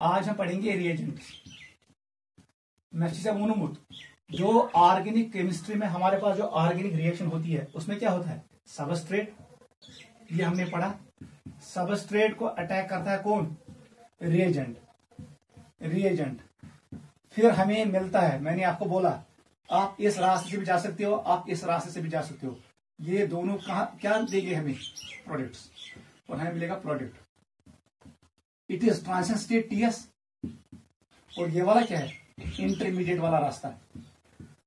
आज हम पढ़ेंगे रिएजेंट। मैं से वोनुमुत जो ऑर्गेनिक केमिस्ट्री में हमारे पास जो ऑर्गेनिक रिएक्शन होती है उसमें क्या होता है, सबस्ट्रेट। ये हमने पढ़ा। सबस्ट्रेट को अटैक करता है कौन, रिएजेंट। रिएजेंट फिर हमें मिलता है, मैंने आपको बोला आप इस रास्ते से भी जा सकते हो, आप इस रास्ते से भी जा सकते हो। ये दोनों कहा क्या देंगे हमें, प्रोडक्ट्स, और हमें मिलेगा product. It is transition state TS, और ये वाला क्या है, इंटरमीडिएट वाला रास्ता,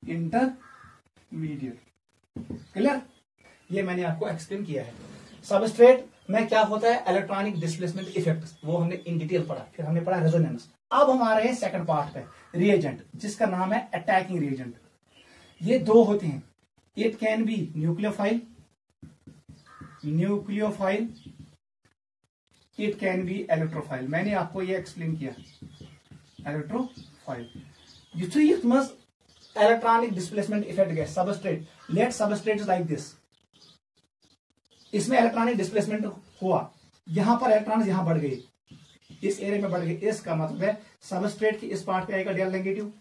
इंटरमीडिएट। क्लियर, ये मैंने आपको एक्सप्लेन किया है। सबस्ट्रेट में क्या होता है, इलेक्ट्रॉनिक डिस्प्लेसमेंट इफेक्ट, वो हमने इन डिटेल पढ़ा। फिर हमने पढ़ा रेजोनेंस। अब हम आ रहे हैं सेकंड पार्ट पे, रिएजेंट, जिसका नाम है अटैकिंग रिएजेंट। ये दो होते हैं, it can be nucleophile, it can be electrophile. मैंने आपको ये एक्सप्लेन किया, इलेक्ट्रोफाइल। युथ मज इलेक्ट्रॉनिक डिस्प्लेसमेंट इफेक्ट गए substrate, let substrate like this. इसमें इलेक्ट्रॉनिक डिस्प्लेसमेंट हुआ, यहां पर इलेक्ट्रॉन यहां बढ़ गए, इस एरिया में बढ़ गए। इसका मतलब है सबस्ट्रेट की इस पार्ट पे आएगा डेल नेगेटिव,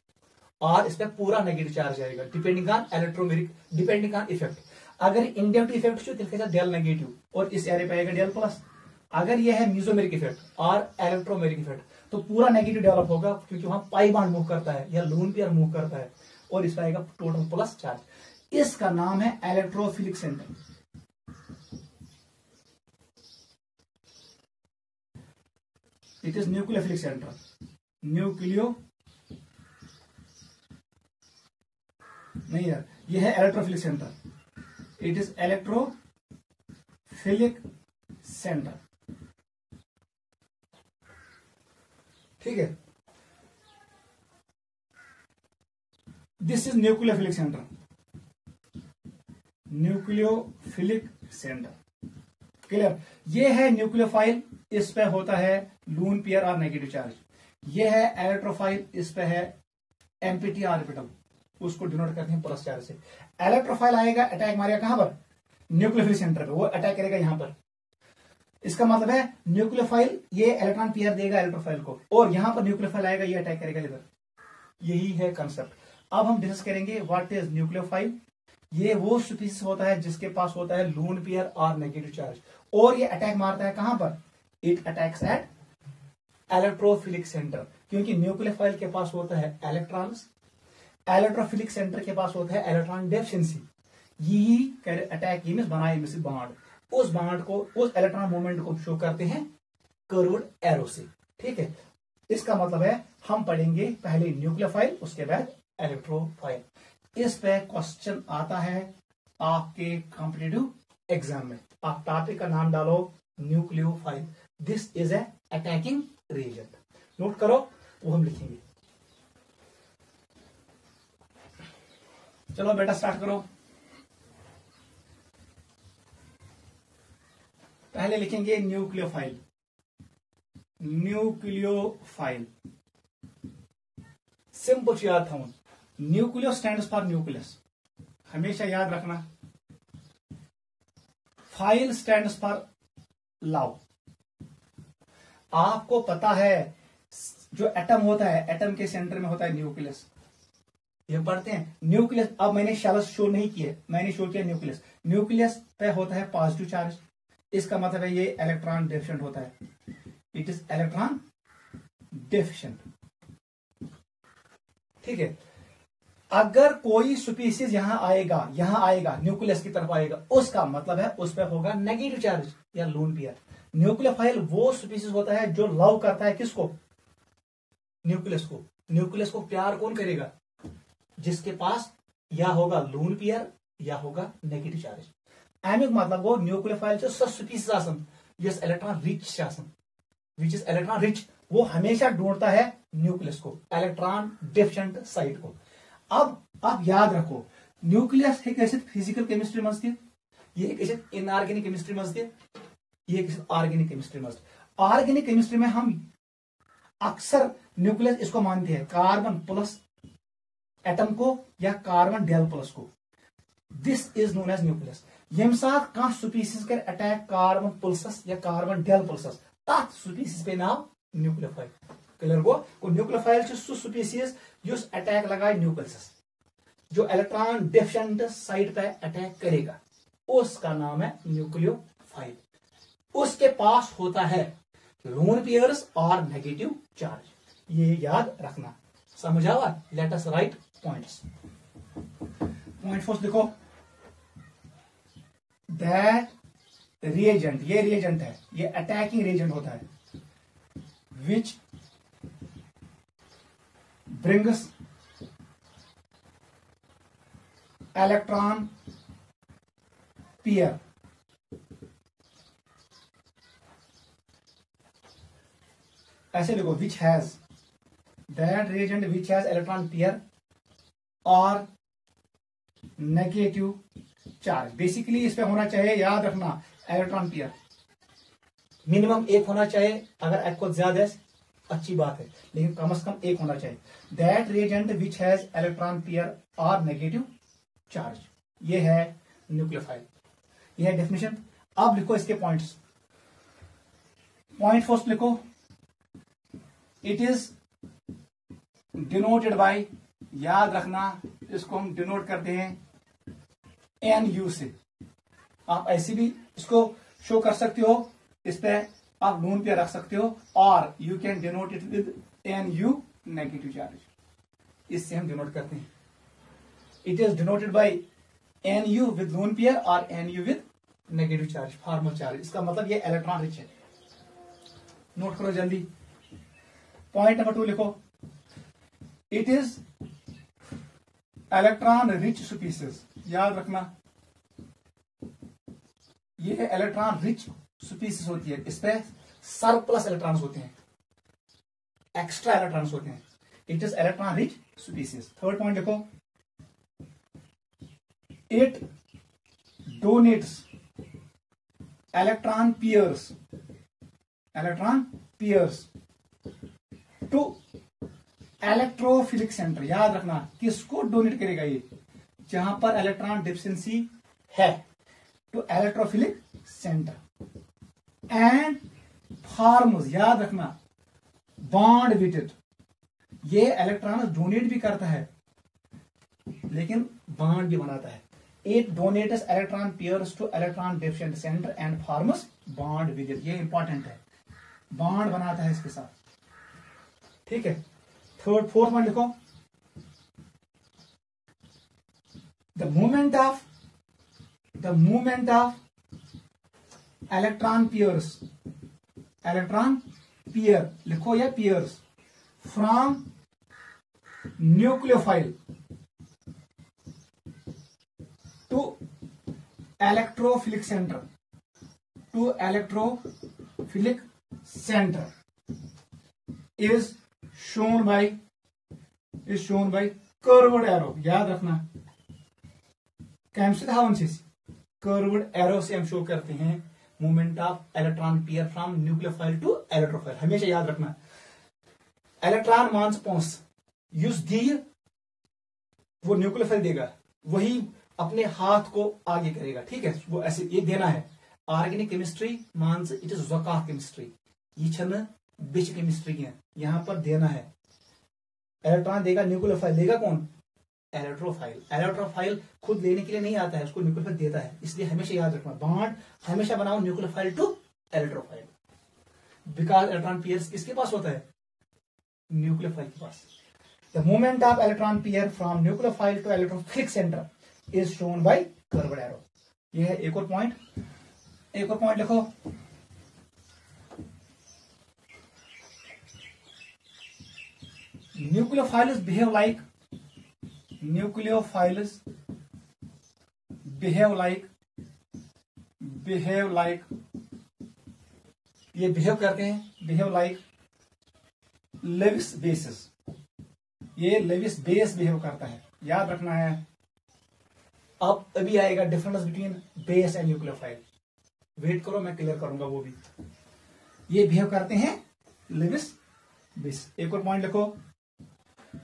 और इस पे पूरा नेगेटिव चार्ज आएगा, depending on electromeric, depending on effect. अगर इंडक्टिव इफेक्ट छो तिल डेल नेगेटिव, और इस एरिया पे आएगा डेल प्लस। अगर यह है मीजोमेरिक इफेक्ट और इलेक्ट्रोमेरिक इफेक्ट, तो पूरा नेगेटिव डेवलप होगा, क्योंकि वहां पाई बॉन्ड मूव करता है या लोन पेयर मूव करता है, और इस पे आएगा टोटल प्लस चार्ज। इसका नाम है electrophilic centre. It is nucleophilic centre, nucleo नहीं यार, यह है electrophilic centre. It is electrophilic centre, ठीक है। This is nucleophilic centre, nucleophilic centre. Clear, ये है न्यूक्लियोफाइल, इस पे होता है लून पेयर और नेगेटिव चार्ज। ये है इलेक्ट्रोफाइल, इस पे है एम्पिटी ऑर्बिटल, उसको डिनोट करते हैं प्लस चार्ज से। इलेक्ट्रोफाइल आएगा, अटैक मारेगा कहां पर, न्यूक्लियोफिलिक सेंटर पे, वो अटैक करेगा यहां पर। इसका मतलब है न्यूक्लियोफाइल ये इलेक्ट्रॉन पेयर देगा इलेक्ट्रोफाइल को, और यहां पर न्यूक्लियोफाइल आएगा, ये अटैक करेगा इधर। यही है कंसेप्ट। अब हम डिस्कस करेंगे व्हाट इज न्यूक्लियोफाइल। ये वो स्पीसीज होता है जिसके पास होता है लून पेयर और नेगेटिव चार्ज, और ये अटैक मारता है कहां पर, it attacks at electrophilic centre, क्योंकि न्यूक्लियोफाइल के पास होता है इलेक्ट्रॉन्स, इलेक्ट्रोफिलिक सेंटर के पास होता है इलेक्ट्रॉन डेफिशिएंसी। यही अटैक ये बनाए मिसिल बॉन्ड, उस बॉन्ड को, उस इलेक्ट्रॉन मूवमेंट को शो करते हैं कर्व्ड एरो से, ठीक है। इसका मतलब है हम पढ़ेंगे पहले न्यूक्लियोफाइल, उसके बाद इलेक्ट्रोफाइल। इस पे क्वेश्चन आता है आपके कॉम्पिटिटिव एग्जाम में। आप टॉपिक का नाम डालो nucleophile, this is a attacking reagent. Note करो, वो हम लिखेंगे। चलो बेटा स्टार्ट करो। पहले लिखेंगे न्यूक्लियोफाइल, न्यूक्लियोफाइल सिंपल से याद था। न्यूक्लियो स्टैंड्स फॉर न्यूक्लियस, हमेशा याद रखना। File stands for love. आपको पता है जो एटम होता है, एटम के सेंटर में होता है न्यूक्लियस, ये पढ़ते हैं न्यूक्लियस। अब मैंने शेल्स शो नहीं किए, मैंने शो किया न्यूक्लियस। न्यूक्लियस पे होता है पॉजिटिव चार्ज, इसका मतलब है ये इलेक्ट्रॉन डेफिशिएंट होता है, इट इज इलेक्ट्रॉन डेफिशिएंट, ठीक है। अगर कोई स्पीसीज यहां आएगा न्यूक्लियस की तरफ आएगा, उसका मतलब है उस पर होगा नेगेटिव चार्ज या लोन पेयर। न्यूक्लियोफाइल वो स्पीसीज होता है जो लव करता है किसको, न्यूक्लियस को। न्यूक्लियस को प्यार कौन करेगा, जिसके पास या होगा लोन पेयर या होगा नेगेटिव चार्ज। एमिक मतलब वो न्यूक्लियोफाइल जो स्पीसीज आसन जिस इलेक्ट्रॉन रिच आसन, विच इज इलेक्ट्रॉन रिच, वो हमेशा ढूंढता है न्यूक्लियस को, इलेक्ट्रॉन डेफिशिएंट साइट को। अब आप याद रखो, न्यूक्लियस एक ऐसे फिजिकल केमिस्ट्री मजती है, ये एक ऐसे इनऑर्गेनिक केमिस्ट्री मजती है, ये एक ऑर्गेनिक केमिस्ट्री मजती है। ऑर्गेनिक केमिस्ट्री में हम अक्सर न्यूक्लियस इसको मानते हैं कार्बन प्लस एटम को या कार्बन डेल प्लस को, this is known as nucleus. यम साथ कह स्पीसीज कर अटैक कार्बन पल्सस या कार्बन डेल पल्सस, तथ स्पीसीज पे नाम न्यूक्लियोफाइल। क्लियर गो न्यूक्लियोफाइल सु स्पीसीज युस अटैक लगाए न्यूक्लियस, जो इलेक्ट्रॉन डेफिशिएंट साइट पे अटैक करेगा उसका नाम है न्यूक्लियोफाइल। उसके पास होता है लोन पेयर्स और नेगेटिव चार्ज, ये याद रखना। समझ आवा? Let us write points. Point first देखो, दैट रिएजेंट, ये रिएजेंट है, ये अटैकिंग रिएजेंट होता है, विच ब्रिंग्स इलेक्ट्रॉन पेयर ऐसे लिखो, which has, that reagent which has electron pair और नेगेटिव चार्ज। बेसिकली इस पे होना चाहिए, याद रखना, इलेक्ट्रॉन पेयर मिनिमम एक होना चाहिए, अगर एक को ज्यादा है अच्छी बात है, लेकिन कम से कम एक होना चाहिए। That reagent which has electron pair और नेगेटिव चार्ज, ये है न्यूक्लियोफाइल, ये है डेफिनेशन। अब लिखो इसके पॉइंट्स। पॉइंट फर्स्ट लिखो, इट इज डिनोटेड बाय, याद रखना इसको हम डिनोट करते हैं एन यू से। आप ऐसे भी इसको शो कर सकते हो, इस पे आप लोन पे रख सकते हो, और you can denote it with N U negative charge, इससे हम डिनोट करते हैं। It is denoted by N U with lone pair और N U with negative charge, formal charge. इसका मतलब ये इलेक्ट्रॉन रिच है। नोट करो जल्दी। पॉइंट नंबर 2 लिखो, it is electron rich species, याद रखना ये है इलेक्ट्रॉन रिच स्पीसीज होती है, इस पे सरप्लस इलेक्ट्रॉन्स होते हैं, एक्स्ट्रा इलेक्ट्रॉन्स होते हैं। It is electron rich species. Third point देखो, it donates electron pairs, electron pairs to electrophilic centre, याद रखना किसको डोनेट करेगा ये, जहां पर इलेक्ट्रॉन डेफिशिएंसी है, to electrophilic centre and forms, याद रखना बॉन्ड विद इट। ये इलेक्ट्रॉन डोनेट भी करता है लेकिन बॉन्ड भी बनाता है। It donates electron pairs to electron deficient centre and forms bond with it, ये इंपॉर्टेंट है, बॉन्ड बनाता है इसके साथ, ठीक है। फोर्थ पॉइंट लिखो, the movement of electron pairs, electron pair लिखो या pairs, from nucleophile to electrophilic centre, to electrophilic centre is shown by curved arrow, याद रखना कैमसे धावन से कर्व्ड एरो से हम शो करते हैं movement of electron pair from nucleophile to electrophile. हमेशा याद रखना इलेक्ट्रॉन मांस पहुंच यूज दिए वो न्यूक्लियोफाइल देगा, वही अपने हाथ को आगे करेगा, ठीक है, वो ऐसे ये देना है। ऑर्गेनिक केमिस्ट्री मांस इट इज वका केमिस्ट्री, ये छन बिच केमिस्ट्री की है, यहां पर देना है। इलेक्ट्रॉन देगा, न्यूक्लियोफाइल देगा कौन? इलेक्ट्रोफाइल। इलेक्ट्रोफाइल खुद लेने के लिए नहीं आता है, उसको न्यूक्लियोफाइल देता है, इसलिए हमेशा याद रखना बॉन्ड हमेशा बनाओ nucleophile to electrophile, because electron pair किसके पास होता है? न्यूक्लियोफाइल के पास। The movement of electron pair from nucleophile to electrophilic centre is shown by curved arrow. ये है एक और पॉइंट लिखो, nucleophiles behave like ये बिहेव करते हैं, बिहेव लाइक लेविस बेसिस, ये लेविस बेस बिहेव करता है, याद रखना है। अब अभी आएगा difference between base and nucleophile, wait करो मैं क्लियर करूंगा वो भी। ये बिहेव करते हैं लेविस बेस। एक और पॉइंट लिखो,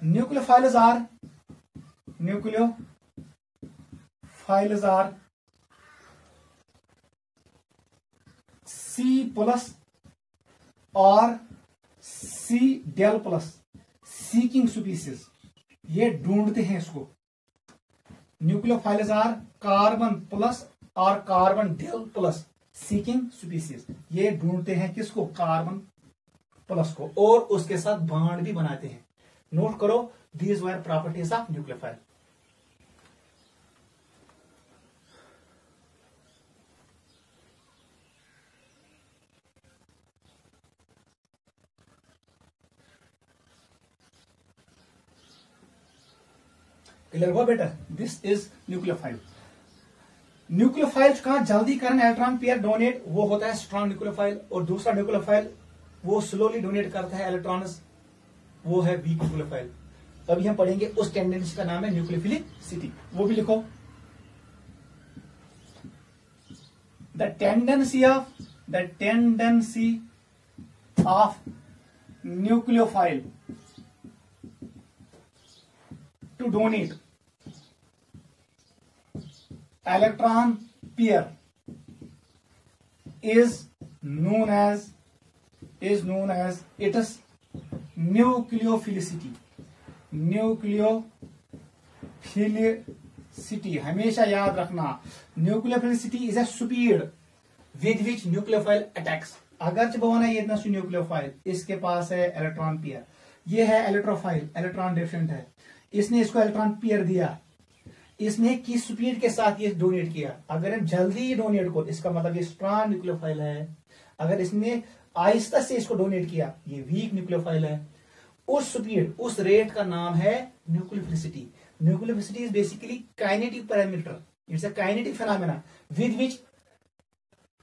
nucleophiles are C+ or C C del plus seeking species, ये ढूंढते हैं इसको। न्यूक्लियोफाइल्स आर कार्बन प्लस और carbon del plus seeking species, ये ढूंढते हैं किसको, कार्बन प्लस को, और उसके साथ बॉन्ड भी बनाते हैं। नोट करो, these were properties of nucleophile. Clear हुआ बेटा? This is nucleophile. न्यूक्लियोफाइल कहा जल्दी करन इलेक्ट्रॉन पेयर डोनेट, वो होता है स्ट्रॉन्ग न्यूक्लियोफाइल, और दूसरा न्यूक्लियोफाइल वो स्लोली डोनेट करता है इलेक्ट्रॉन्स, वो है वीक न्यूक्लियोफाइल। अभी हम पढ़ेंगे उस टेंडेंसी का नाम है न्यूक्लियोफिलिसिटी, वो भी लिखो। The tendency of nucleophile to donate electron pair is known as its nucleophilicity। Nucleophilicity हमेशा याद रखना, nucleophilicity is a speed with which nucleophile attacks. अगर जब बना ये इतना न्यूक्लियोफाइल, इसके पास है इलेक्ट्रॉन पेयर, ये है इलेक्ट्रोफाइल, इलेक्ट्रॉन डिफरेंट है, इसने इसको इलेक्ट्रॉन पेयर दिया, इसने किस स्पीड के साथ ये डोनेट किया। अगर हम जल्दी डोनेट को, इसका मतलब ये स्ट्रॉन्ग न्यूक्लियोफाइल है। अगर इसने आहिस्ता से इसको डोनेट किया, ये वीक न्यूक्लियोफाइल है। उस स्पीड, उस रेट का नाम है nucleophilicity. Nucleophilicity is basically kinetic parameter, it's a kinetic phenomena with which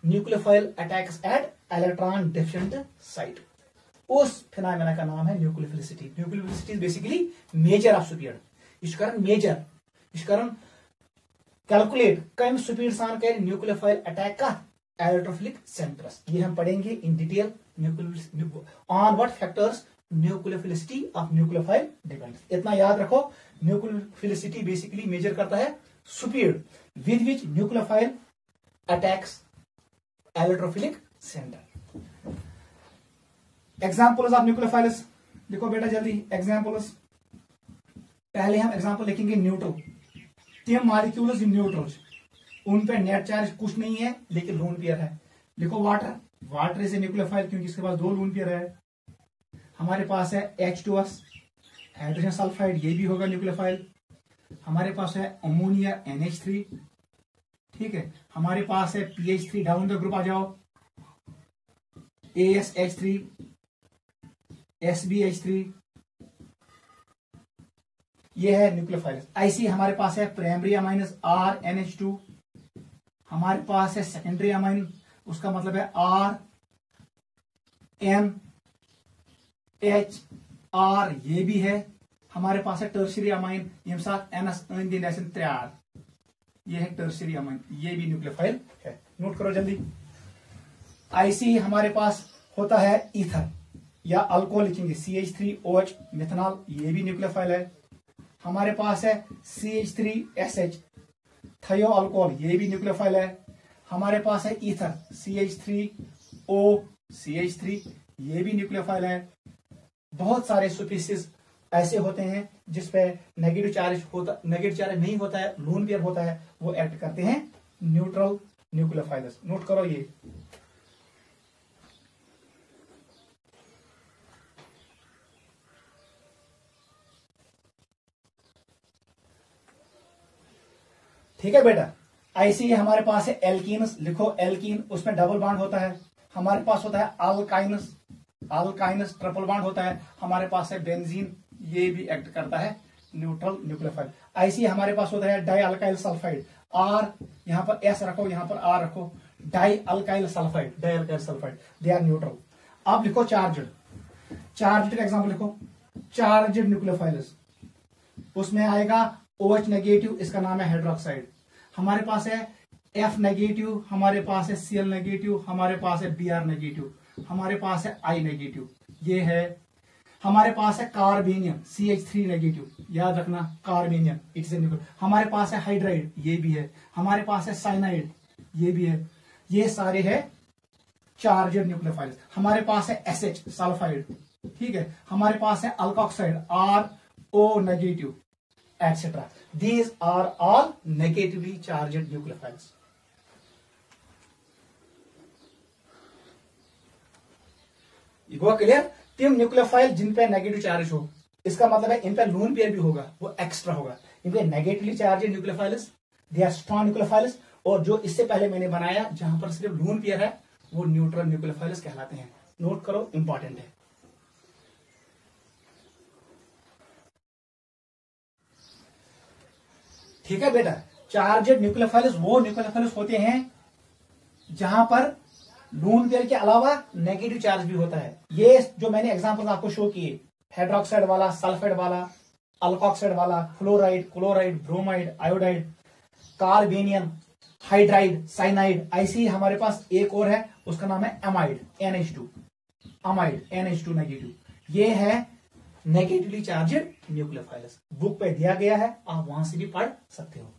nucleophile attacks at electron different site. उस फिनोमेना का नाम है nucleophilicity. Nucleophilicity is basically measure of speed. इस कारण मेजर, इस कारण कैलकुलेट कम स्पीड सान कर न्यूक्लियोफाइल अटैक का इलेक्ट्रोफिलिक सेंटर्स। ये हम पढ़ेंगे in detail on what factors nucleophilicity of nucleophile depends. इतना याद रखो, न्यूक्लियोफिलिसिटी बेसिकली मेजर करता है speed with which nucleophile attacks electrophilic centre. Examples of nucleophiles देखो बेटा जल्दी, एग्जाम्पल्स। पहले हम एग्जाम्पल लिखेंगे न्यूट्रल। तीन मॉलिक्यूल्स न्यूट्रल्स, उन पे नेट चार्ज कुछ नहीं है लेकिन लोन पेयर है। देखो water, water is a nucleophile क्योंकि इसके पास 2 लोन पेयर है। हमारे पास है H2S हाइड्रोजन सल्फाइड, ये भी होगा न्यूक्लियोफाइल। हमारे पास है अमोनिया NH3, ठीक है। हमारे पास है PH3, डाउन द ग्रुप आ जाओ, ASH3, SBH3, ये है न्यूक्लियोफाइल। ऐसी हमारे पास है प्राइमरी अमाइन RNH2, हमारे पास है सेकेंडरी अमाइन, उसका मतलब है RNHR, ये भी है। हमारे पास है टर्शियरी अमाइन, ये साथ NS त्रियार, ये है टर्शियरी अमाइन, ये भी न्यूक्लियोफाइल है। नोट करो जल्दी। ऐसी हमारे पास होता है ईथर या अल्कोहल लिखेंगे CH3OH मिथनॉल, ये भी न्यूक्लियोफाइल है। हमारे पास है CH3SH थायो अल्कोहल, ये भी न्यूक्लियोफाइल है। हमारे पास है ईथर CH3OCH3, ये भी न्यूक्लियोफाइल है। बहुत सारे स्पीसीज ऐसे होते हैं जिसपे नेगेटिव चार्ज नहीं होता है, लोन पेयर होता है, वो एक्ट करते हैं न्यूट्रल न्यूक्लियोफाइल्स। नोट करो ये। ठीक है बेटा। ऐसे ही हमारे पास है एल्कीन्स, लिखो एल्कीन, उसमें डबल बॉन्ड होता है। हमारे पास होता है अल्काइनस, ट्रिपल बॉन्ड होता है। हमारे पास है बेंजीन, ये भी एक्ट करता है न्यूट्रल न्यूक्लियोफाइल। ऐसे ही हमारे पास होता है डाई अल्काइल सल्फाइड, आर यहां पर S रखो, यहां पर R रखो, di alkyl sulphide, they are neutral. अब लिखो चार्जड का एग्जाम्पल लिखो, चार्जड न्यूक्लियोफाइल्स, उसमें आएगा OH नेगेटिव, इसका नाम है हाइड्रोक्साइड। हमारे पास है F नेगेटिव, हमारे पास है Cl नेगेटिव, हमारे पास है Br नेगेटिव, हमारे पास है I नेगेटिव, ये है। हमारे पास है कार्बेनियम CH3 नेगेटिव, याद रखना कार्बेनियम, इट्स ए न्यूक्लियोफाइल। हमारे पास है हाइड्राइड, ये भी है। हमारे पास है साइनाइड, ये भी है। ये सारे है चार्जड न्यूक्लियोफाइल्स। हमारे पास है SH सल्फाइड, ठीक है, हमारे पास है alkoxide RO negative etcetera, these are all negatively charged nucleophiles. हुआ क्लियर? तीन न्यूक्लियोफाइल जिन पे नेगेटिव चार्ज हो, इसका मतलब है इन पे लोन पेयर भी होगा, वो एक्स्ट्रा होगा। इन पे negatively charge nucleophiles, they are strong nucleophiles, और जो इससे पहले मैंने बनाया जहां पर सिर्फ लोन पेयर है वो न्यूट्रल न्यूक्लियोफाइल्स कहलाते हैं। नोट करो, इंपॉर्टेंट है। ठीक है बेटा, चार्जेड न्यूक्लियोफाइल्स वो न्यूक्लियोफाइल्स होते हैं जहां पर लोन पेयर के अलावा नेगेटिव चार्ज भी होता है। ये जो मैंने एग्जांपल आपको शो किए, हाइड्रोक्साइड वाला, सल्फाइड वाला, अल्कोक्साइड वाला, fluoride, chloride, bromide, iodide, carbenium, hydride, cyanide, ऐसी हमारे पास एक और है, उसका नाम है amide, NH2, amide, NH2 negative. ये है नेगेटिवली चार्जेड न्यूक्लियोफाइल्स। बुक पे दिया गया है, आप वहां से भी पढ़ सकते हो।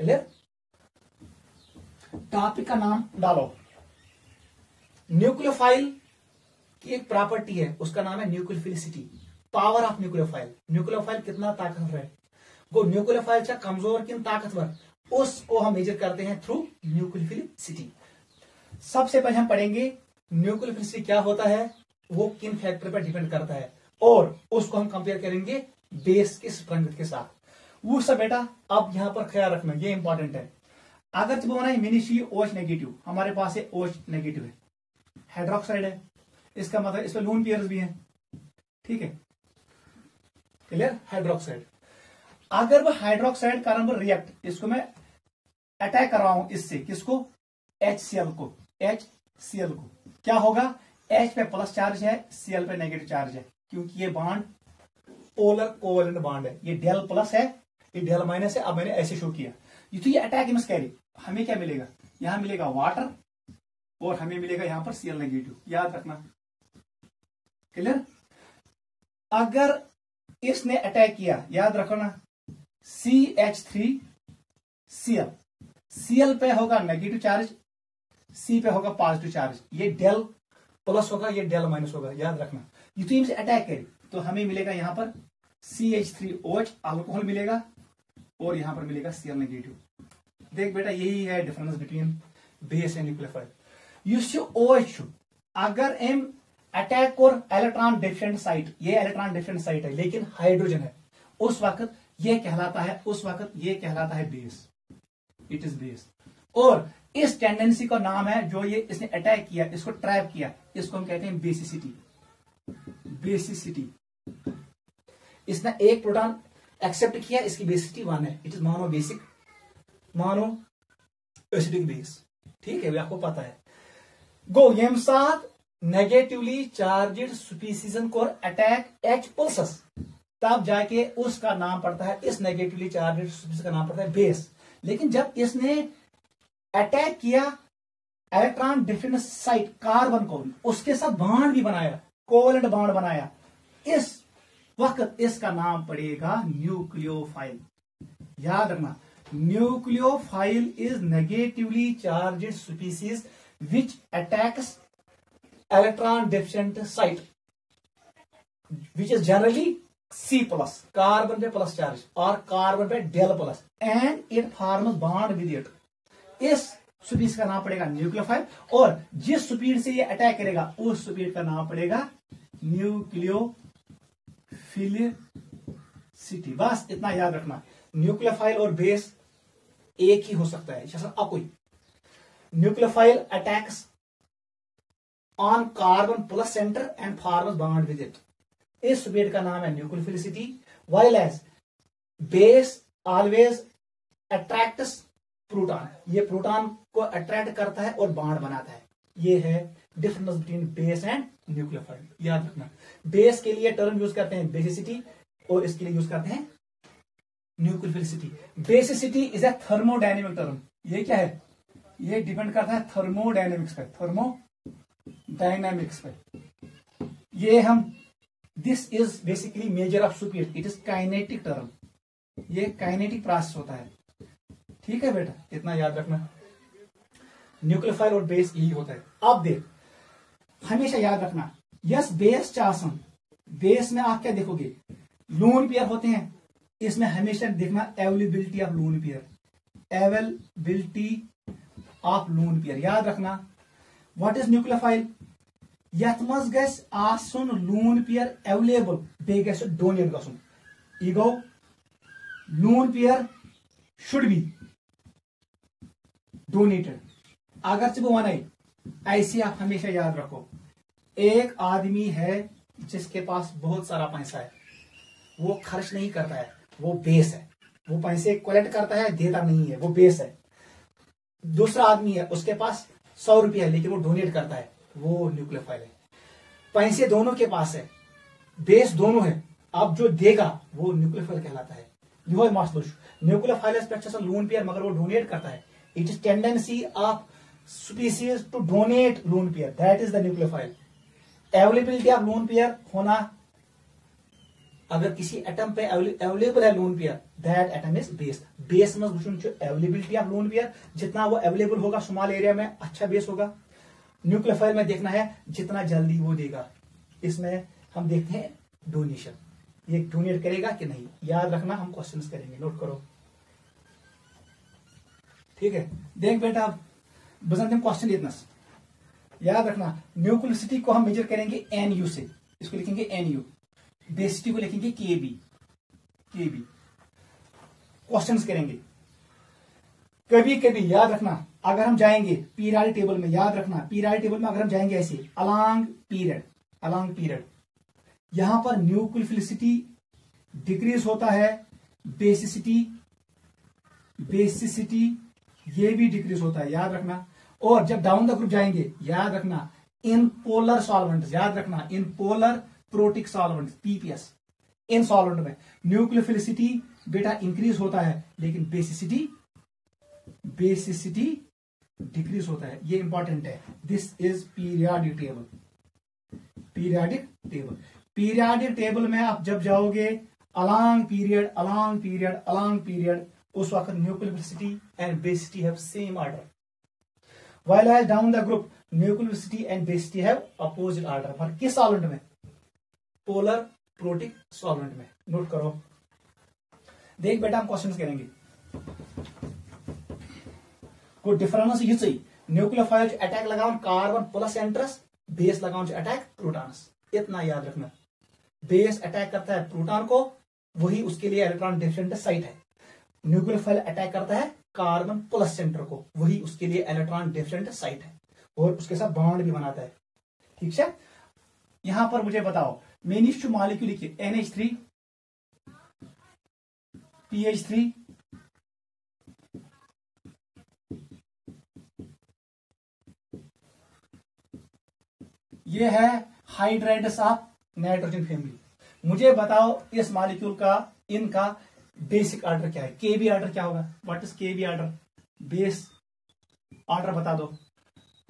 क्लियर? टॉपिक का नाम डालो। न्यूक्लियोफाइल की एक प्रॉपर्टी है, उसका नाम है nucleophilicity, power of nucleophile. Nucleophile कितना ताकतवर है, वो न्यूक्लियोफाइल चाहे कमजोर कि ताकतवर, उसको हम मेजर करते हैं थ्रू न्यूक्लियोफिलिसिटी। सबसे पहले हम पढ़ेंगे न्यूक्लियोफिलिसिटी क्या होता है, वो किन फैक्टर पर डिपेंड करता है, और उसको हम कंपेयर करेंगे बेस के स्ट्रेंथ के साथ। वो सब बेटा अब यहां पर ख्याल रखना, ये इंपॉर्टेंट है। अगर जब बनाए मिनिशी OH नेगेटिव, हमारे पास है OH नेगेटिव है, हाइड्रोक्साइड है, इसका मतलब इसमें लोन पेयर्स भी हैं। ठीक है, क्लियर? हाइड्रोक्साइड, अगर वो हाइड्रोक्साइड का नंबर रिएक्ट, इसको मैं अटैक कर रहा हूं इससे, किसको? HCl को, HCl को, क्या होगा? H पे प्लस चार्ज है, Cl पे नेगेटिव चार्ज है, क्योंकि ये बॉन्ड पोलर कोवेलेंट बॉन्ड है। ये डेल प्लस है, ये डेल माइनस है। अब मैंने ऐसे शो किया, तो ये अटैक मिस कैरी, हमें क्या मिलेगा? यहां मिलेगा वाटर और हमें मिलेगा यहां पर Cl नेगेटिव, याद रखना। क्लियर? अगर इसने अटैक किया, याद रखो ना, CH3Cl, Cl पे होगा नेगेटिव चार्ज, C पे होगा पॉजिटिव चार्ज, ये डेल प्लस होगा, ये डेल माइनस होगा, याद रखना। ये तो इनसे अटैक करे तो हमें मिलेगा यहां पर CH3OH अल्कोहल मिलेगा, और यहां पर मिलेगा Cl नेगेटिव। देख बेटा, यही है difference between base and nucleophile. OH अगर एम अटैक और इलेक्ट्रॉन डिफिशिएंट साइट, ये इलेक्ट्रॉन डिफिशिएंट साइट है लेकिन हाइड्रोजन है, उस वक्त ये कहलाता है बेस, इट इज बेस। और इस टेंडेंसी का नाम है, जो ये इसने अटैक किया, इसको ट्रैप किया, इसको हम कहते हैं बेसिसिटी। इसने एक प्रोटॉन एक्सेप्ट किया, इसकी बेसिसिटी 1 है, it is mono acidic base. ठीक है, आपको पता है। गो यम साथ नेगेटिवली चार्जेड स्पीसीज को अटैक H पल्सस, तब जाके उसका नाम पड़ता है, इस नेगेटिवली चार्जेड स्पीसीज का नाम पड़ता है बेस। लेकिन जब इसने अटैक किया इलेक्ट्रॉन डिफिशिएंट साइट कार्बन को, उसके साथ बॉन्ड भी बनाया, कोवेलेंट बॉन्ड बनाया, इस वक्त इसका नाम पड़ेगा न्यूक्लियोफाइल। याद रखना, nucleophile is negatively charged species which attacks electron deficient site which is generally C plus, carbon पे प्लस चार्ज और कार्बन पे del plus, and it forms bond with it. इस स्पीड का नाम पड़ेगा न्यूक्लियोफाइल, और जिस स्पीड से ये अटैक करेगा उस स्पीड का नाम पड़ेगा न्यूक्लियोफिलिसिटी। बस इतना याद रखना, न्यूक्लियोफाइल और बेस एक ही हो सकता है। जैसा अब कोई nucleophile attacks on carbon plus centre and forms bond with it, इस स्पीड का नाम है nucleophilicity. While as base always attracts proton, ये प्रोटॉन को अट्रैक्ट करता है और बॉन्ड बनाता है। ये है difference between base and nucleophile, याद रखना। बेस के लिए टर्म यूज करते हैं बेसिसिटी, और इसके लिए यूज करते हैं nucleophilicity. Basicity is a thermodynamic term. ये क्या है? ये डिपेंड करता है थर्मोडायनेमिक्स पे, थर्मोडायनेमिक्स पे। ये हम, this is basically measure of speed, it is kinetic term, ये काइनेटिक प्रोसेस होता है। ठीक है बेटा, इतना याद रखना। न्यूक्लियोफाइल और बेस यही होता है। अब देख, हमेशा याद रखना, यस बेस चासन बेस में आप क्या देखोगे, लोन पेयर होते हैं, इसमें हमेशा देखना availability of lone pair, availability of lone pair, याद रखना। व्हाट इज न्यूक्लियोफाइल, यथ मज गस आसुन लोन पेयर अवेलेबल, बे गस डोनेट गसुन, यह गो lone pair should be donated. अगर वो वन ऐसे आप हमेशा याद रखो, एक आदमी है जिसके पास बहुत सारा पैसा है, वो खर्च नहीं करता है, वो बेस है, वो पैसे कलेक्ट करता है देता नहीं है, वो बेस है। दूसरा आदमी है उसके पास 100 रुपये है लेकिन वो डोनेट करता है, वो न्यूक्लियोफाइल है। पैसे दोनों के पास है, बेस दोनों है, अब जो देगा वो न्यूक्लियोफाइल कहलाता है। यह मसलुश न्यूक्लियोफाइल पे लोन पेयर मगर वो डोनेट करता है, it is tendency of species to donate lone pair, that is the nucleophile. Availability of lone pair होना, अगर किसी एटम पे अवेलेबल है lone pair, that atom is base. Base में अवेलेबिलिटी ऑफ लोन पेयर, जितना वो अवेलेबल होगा small area में अच्छा बेस होगा। न्यूक्लियोफाइल में देखना है जितना जल्दी वो देगा। इसमें हम देखते हैं डोनेशन, ये डोनेट करेगा कि नहीं, याद रखना, हम क्वेश्चंस करेंगे, नोट करो, ठीक है। देख बेटा बजन क्वेश्चन इतना याद रखना, न्यूक्लियोसिटी को हम मेजर करेंगे NU से, इसको लिखेंगे NU, बेसिटी को लिखेंगे KB, KB। क्वेश्चंस करेंगे, कभी कभी याद रखना अगर हम जाएंगे पीरियडिक टेबल में, याद रखना पीरियडिक टेबल में अगर हम जाएंगे ऐसे अलोंग पीरियड, यहां पर न्यूक्लियोफिलिसिटी डिक्रीज होता है, बेसिसिटी ये भी डिक्रीज होता है, याद रखना। और जब डाउन द ग्रुप जाएंगे, याद रखना इन पोलर सॉल्वेंट, याद रखना in polar protic solvent PPS, in solvent में न्यूक्लियोफिलिसिटी बेटा इंक्रीज होता है लेकिन बेसिसिटी डिक्रीज होता है, ये इंपॉर्टेंट है। दिस इज पीरियडिक टेबल में आप जब जाओगे अलोंग पीरियड, उस वक्त nucleophilicity and basicity have same order, while as down the group nucleosity and basicity have opposite order। पर किस सॉल्वेंट में, पोलर प्रोटिक सॉल्वेंट में, नोट करो। देख बेटा हम क्वेश्चंस करेंगे, को डिफरेंस ये न्यूक्लियोफाइल अटैक लगाओ कार्बन प्लस एंट्रस, बेस लगाओ अटैक प्रोटॉन्स, इतना याद रखना। बेस अटैक करता है प्रोटॉन को, वही उसके लिए इलेक्ट्रॉन डिफरेंट साइट है। न्यूक्लियोफाइल अटैक करता है कार्बन प्लस सेंटर को, वही उसके लिए इलेक्ट्रॉन डिफरेंट साइट है और उसके साथ बॉन्ड भी बनाता है, ठीक है। यहां पर मुझे बताओ मेनिश टू मॉलिक्यूल लिखिए, NH3 PH3 ये है हाइड्राइड्स ऑफ नाइट्रोजन फैमिली। मुझे बताओ इस मॉलिक्यूल का इनका बेसिक ऑर्डर क्या है, KB ऑर्डर क्या होगा, what is KB order, base order बता दो।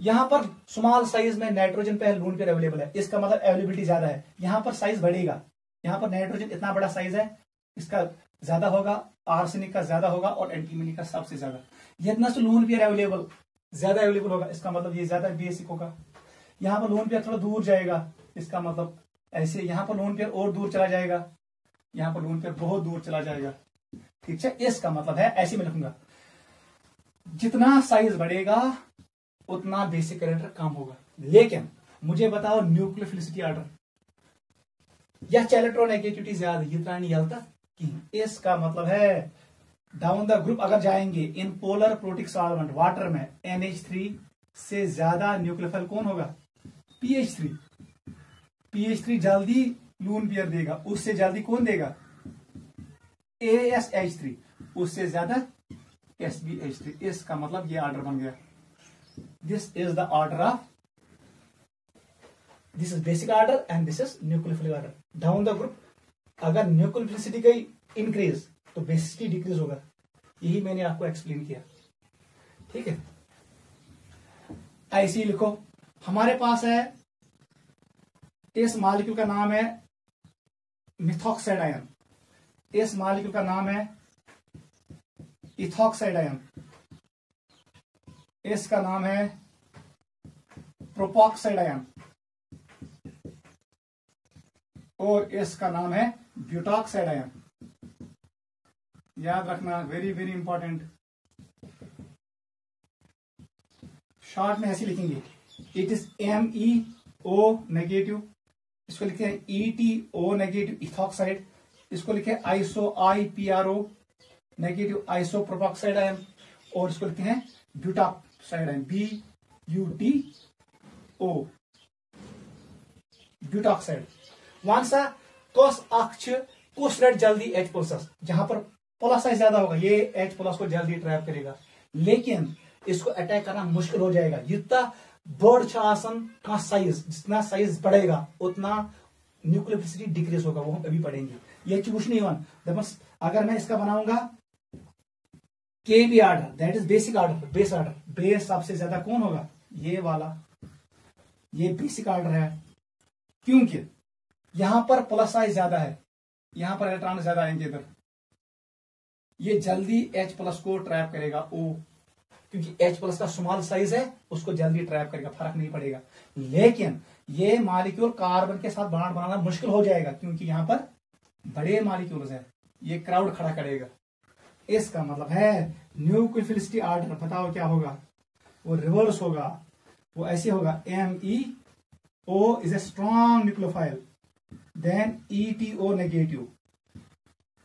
यहां पर स्मॉल साइज में नाइट्रोजन पे लोन पेयर अवेलेबल है, इसका मतलब अवेलेबिलिटी ज्यादा है, यहां पर साइज बढ़ेगा, यहां पर नाइट्रोजन इतना बड़ा साइज है, इसका ज्यादा होगा, आर्सेनिक का ज्यादा होगा और एंटीमनी का सबसे ज्यादा। जितना से लोन पेयर अवेलेबल ज्यादा अवेलेबल होगा, इसका मतलब ये ज्यादा बेसिक होगा। यहां पर लोन पेयर थोड़ा दूर जाएगा, इसका मतलब ऐसे यहां पर लोन पेयर और दूर चला जाएगा, यहां पर लोन पेयर बहुत दूर चला जाएगा, ठीक है। इसका मतलब है ऐसे में लिखूंगा, जितना साइज बढ़ेगा उतना बेसिक कैरेक्टर कम होगा। लेकिन मुझे बताओ न्यूक्लियोफिलिसिटी ऑर्डर या इलेक्ट्रोनेगेटिविटी ज्यादा, इतना नहीं चलता कि इसका मतलब है डाउन द ग्रुप अगर जाएंगे in polar protic solvent water में, NH3 से ज्यादा न्यूक्लियोफाइल कौन होगा, PH3 जल्दी लोन पेयर देगा, उससे जल्दी कौन देगा, ASH3, उससे ज्यादा SBH3। इसका मतलब ये ऑर्डर बन गया, this is the order of, this is basic order and this is nucleophilic order. Down the group अगर न्यूक्लियोफिलिसिटी गई इंक्रीज तो बेसिसिटी डिक्रीज होगा, यही मैंने आपको एक्सप्लेन किया, ठीक है। ऐसे ही लिखो, हमारे पास है इस मॉलिक्यूल का नाम है मिथॉक्साइड आयन, इस मॉलिक्यूल का नाम है इथॉक्साइड आयन, इसका नाम है प्रोपॉक्साइड आयन, और इसका नाम है ब्यूटॉक्साइड आयन। याद रखना, वेरी वेरी इंपॉर्टेंट। शॉर्ट में ऐसे लिखेंगे, इट इज MeO नेगेटिव, इसको लिखते हैं EtO नेगेटिव इथॉक्साइड, इसको लिखे IPRO नेगेटिव आइसोप्रोपॉक्साइड आयन, और इसको लिखते हैं butoxide ion BUTO butoxide. One सा कौस कुछ रेट जल्दी H प्लस, जहां पर प्लस साइज ज्यादा होगा ये H प्लस को जल्दी ट्रैप करेगा, लेकिन इसको अटैक करना मुश्किल हो जाएगा। जितना बड़ का साइज, जितना साइज बढ़ेगा उतना न्यूक्लियोफिलिसिटी डिक्रीज होगा, वो हम अभी पढ़ेंगे। ये कुछ नहीं हुआ। अगर मैं इसका बनाऊंगा KB order, that is basic order, base order, base सबसे ज्यादा कौन होगा, ये वाला, ये बेसिक आर्डर है, क्योंकि यहां पर प्लस साइज ज्यादा है, यहां पर इलेक्ट्रॉन ज्यादा आएंगे इधर, ये जल्दी H प्लस को ट्रैप करेगा O, क्योंकि H प्लस का स्मॉल साइज है, उसको जल्दी ट्रैप करेगा, फर्क नहीं पड़ेगा। लेकिन ये मॉलिक्यूल कार्बन के साथ बॉन्ड बनाना मुश्किल हो जाएगा, क्योंकि यहां पर बड़े मॉलिक्यूल्स है, ये क्राउड खड़ा करेगा। इसका मतलब है न्यूक्लियोफिलिसिटी आर्डर, बताओ क्या होगा, वो रिवर्स होगा, वो ऐसे होगा, MeO is a strong nucleophile than EtO negative.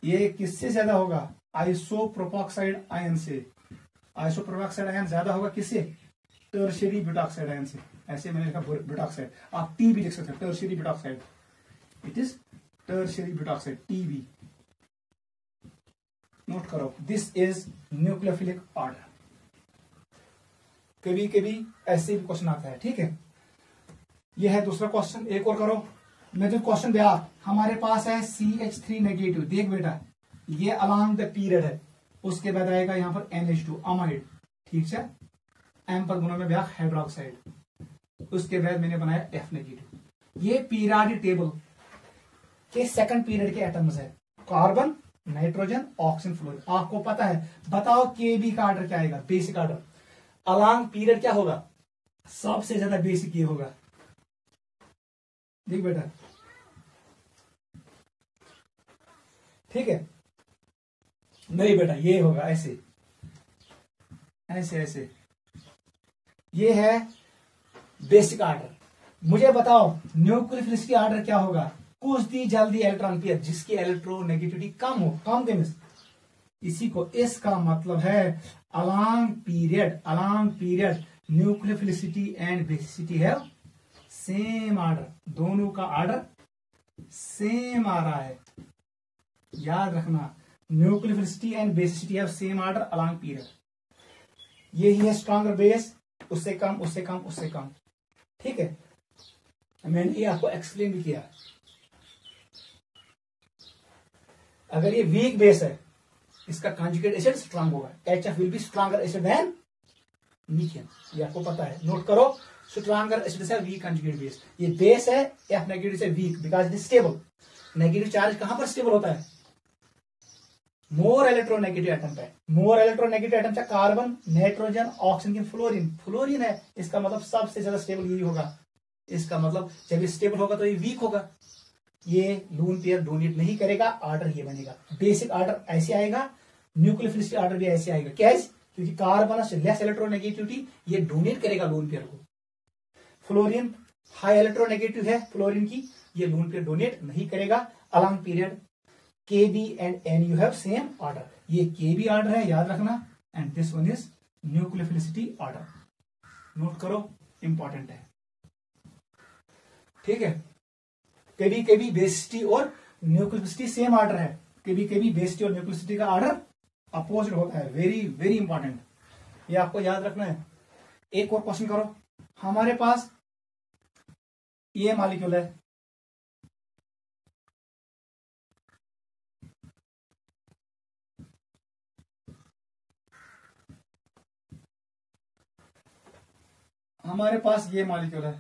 ये किससे ज्यादा होगा, आइसोप्रोपॉक्साइड आयन से। आइसोप्रोपॉक्साइड आयन ज्यादा होगा किससे, टर्शियरी ब्यूटॉक्साइड आयन से। ऐसे मैंने लिखा ब्यूटॉक्साइड, आप T भी लिख सकते हैं, tertiary butoxide, it is tertiary butoxide TB। Note करो, दिस इज न्यूक्लियोफिलिक ऑर्डर। कभी कभी ऐसे भी क्वेश्चन आता है, ठीक है। यह है दूसरा क्वेश्चन, एक और करो। मैं जो क्वेश्चन दिया, हमारे पास है CH3 नेगेटिव, देख बेटा ये अलोंग द पीरियड है, उसके बाद आएगा यहां पर NH2 अमाइड, ठीक है, M पर गुना में ब्याह हाइड्रोक्साइड, उसके बाद मैंने बनाया F नेगेटिव। ये पीरियोडिक टेबल के सेकंड पीरियड के एटम्स है, कार्बन, नाइट्रोजन, ऑक्सीजन, फ्लोरीन। आपको पता है, बताओ KB का ऑर्डर क्या आएगा, बेसिक ऑर्डर। अलोंग पीरियड क्या होगा, सबसे ज्यादा बेसिक ये होगा, देख बेटा, ठीक है। नहीं बेटा ये होगा ऐसे ऐसे ऐसे, ये है बेसिक ऑर्डर। मुझे बताओ न्यूक्लियोफिलिसिटी ऑर्डर क्या होगा, कुछ दी जल्दी इलेक्ट्रॉन पेयर जिसकी इलेक्ट्रोनेगेटिविटी कम हो, कम केमिस्ट, इसी को, इसका मतलब है along period nucleophilicity and basicity है सेम ऑर्डर, दोनों का ऑर्डर सेम आ रहा है। याद रखना, nucleophilicity and basicity have same order along period. यही है स्ट्रॉन्गर बेस, उससे कम उससे कम उससे कम, ठीक है। मैंने ये आपको एक्सप्लेन भी किया। अगर ये वीक बेस है, इसका कॉन्जुगेट एसिड स्ट्रांग होगा, HF will be stronger acid than methane, ये आपको पता है। नोट करो, स्ट्रॉन्गर एसिड से वीक कॉन्जुगेट बेस, ये बेस है F नेगेटिव से weak because it is stable. Negative charge कहां पर स्टेबल होता है, मोर इलेक्ट्रोनेगेटिव एटम पे। मोर इलेक्ट्रोनेगेटिव एटम से कार्बन, नाइट्रोजन, ऑक्सीजन की फ्लोरीन है, इसका मतलब सबसे ज्यादा स्टेबल यही होगा। इसका मतलब जब ये स्टेबल होगा तो ये वीक होगा, ये लून पेयर डोनेट नहीं करेगा, ऑर्डर ये बनेगा। बेसिक ऑर्डर ऐसे आएगा, न्यूक्लियोफिलिसिटी ऑर्डर भी ऐसे आएगा, कैसे, क्योंकि कार्बन लेस इलेक्ट्रोनेगेटिविटी, ये डोनेट करेगा लोन पेयर को। फ्लोरीन हाई इलेक्ट्रोनेगेटिव है फ्लोरीन की, ये लोन पेयर डोनेट नहीं करेगा। Along period KB and NU have same order, ये KB ऑर्डर है, याद रखना, and this one is nucleophilicity order. Note करो, इंपॉर्टेंट है, ठीक है। कभी कभी बेसिसिटी और न्यूक्लियोफिलिसिटी सेम ऑर्डर है, कभी कभी बेसिसिटी और न्यूक्लियोफिलिसिटी का ऑर्डर अपोजिट होता है, वेरी वेरी इंपॉर्टेंट, ये आपको याद रखना है। एक और क्वेश्चन करो, हमारे पास ये मॉलिक्यूल है, हमारे पास ये मॉलिक्यूल है,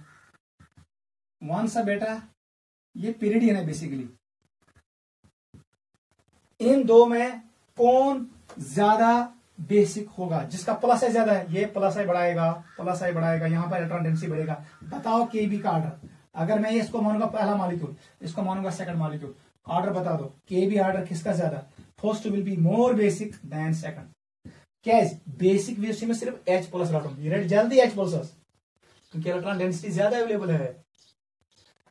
वन सा बेटा ये पिरिडियन है बेसिकली। इन दो में कौन ज्यादा बेसिक होगा, जिसका प्लस आई ज्यादा है, ये प्लस आई बढ़ाएगा, प्लस आई बढ़ाएगा, यहां पर इलेक्ट्रॉन डेंसिटी बढ़ेगा। बताओ KB का ऑर्डर, अगर मैं इसको मानूंगा पहला मॉलिक्यूल, इसको मानूंगा सेकंड मॉलिक्यूल, ऑर्डर बता दो, के बी ऑर्डर किसका ज्यादा, first will be more basic than second. क्या बेसिक वेलोसिटी में सिर्फ H प्लस इलेक्ट्रॉन, जल्दी H प्लस, क्योंकि इलेक्ट्रॉन डेंसिटी ज्यादा अवेलेबल है।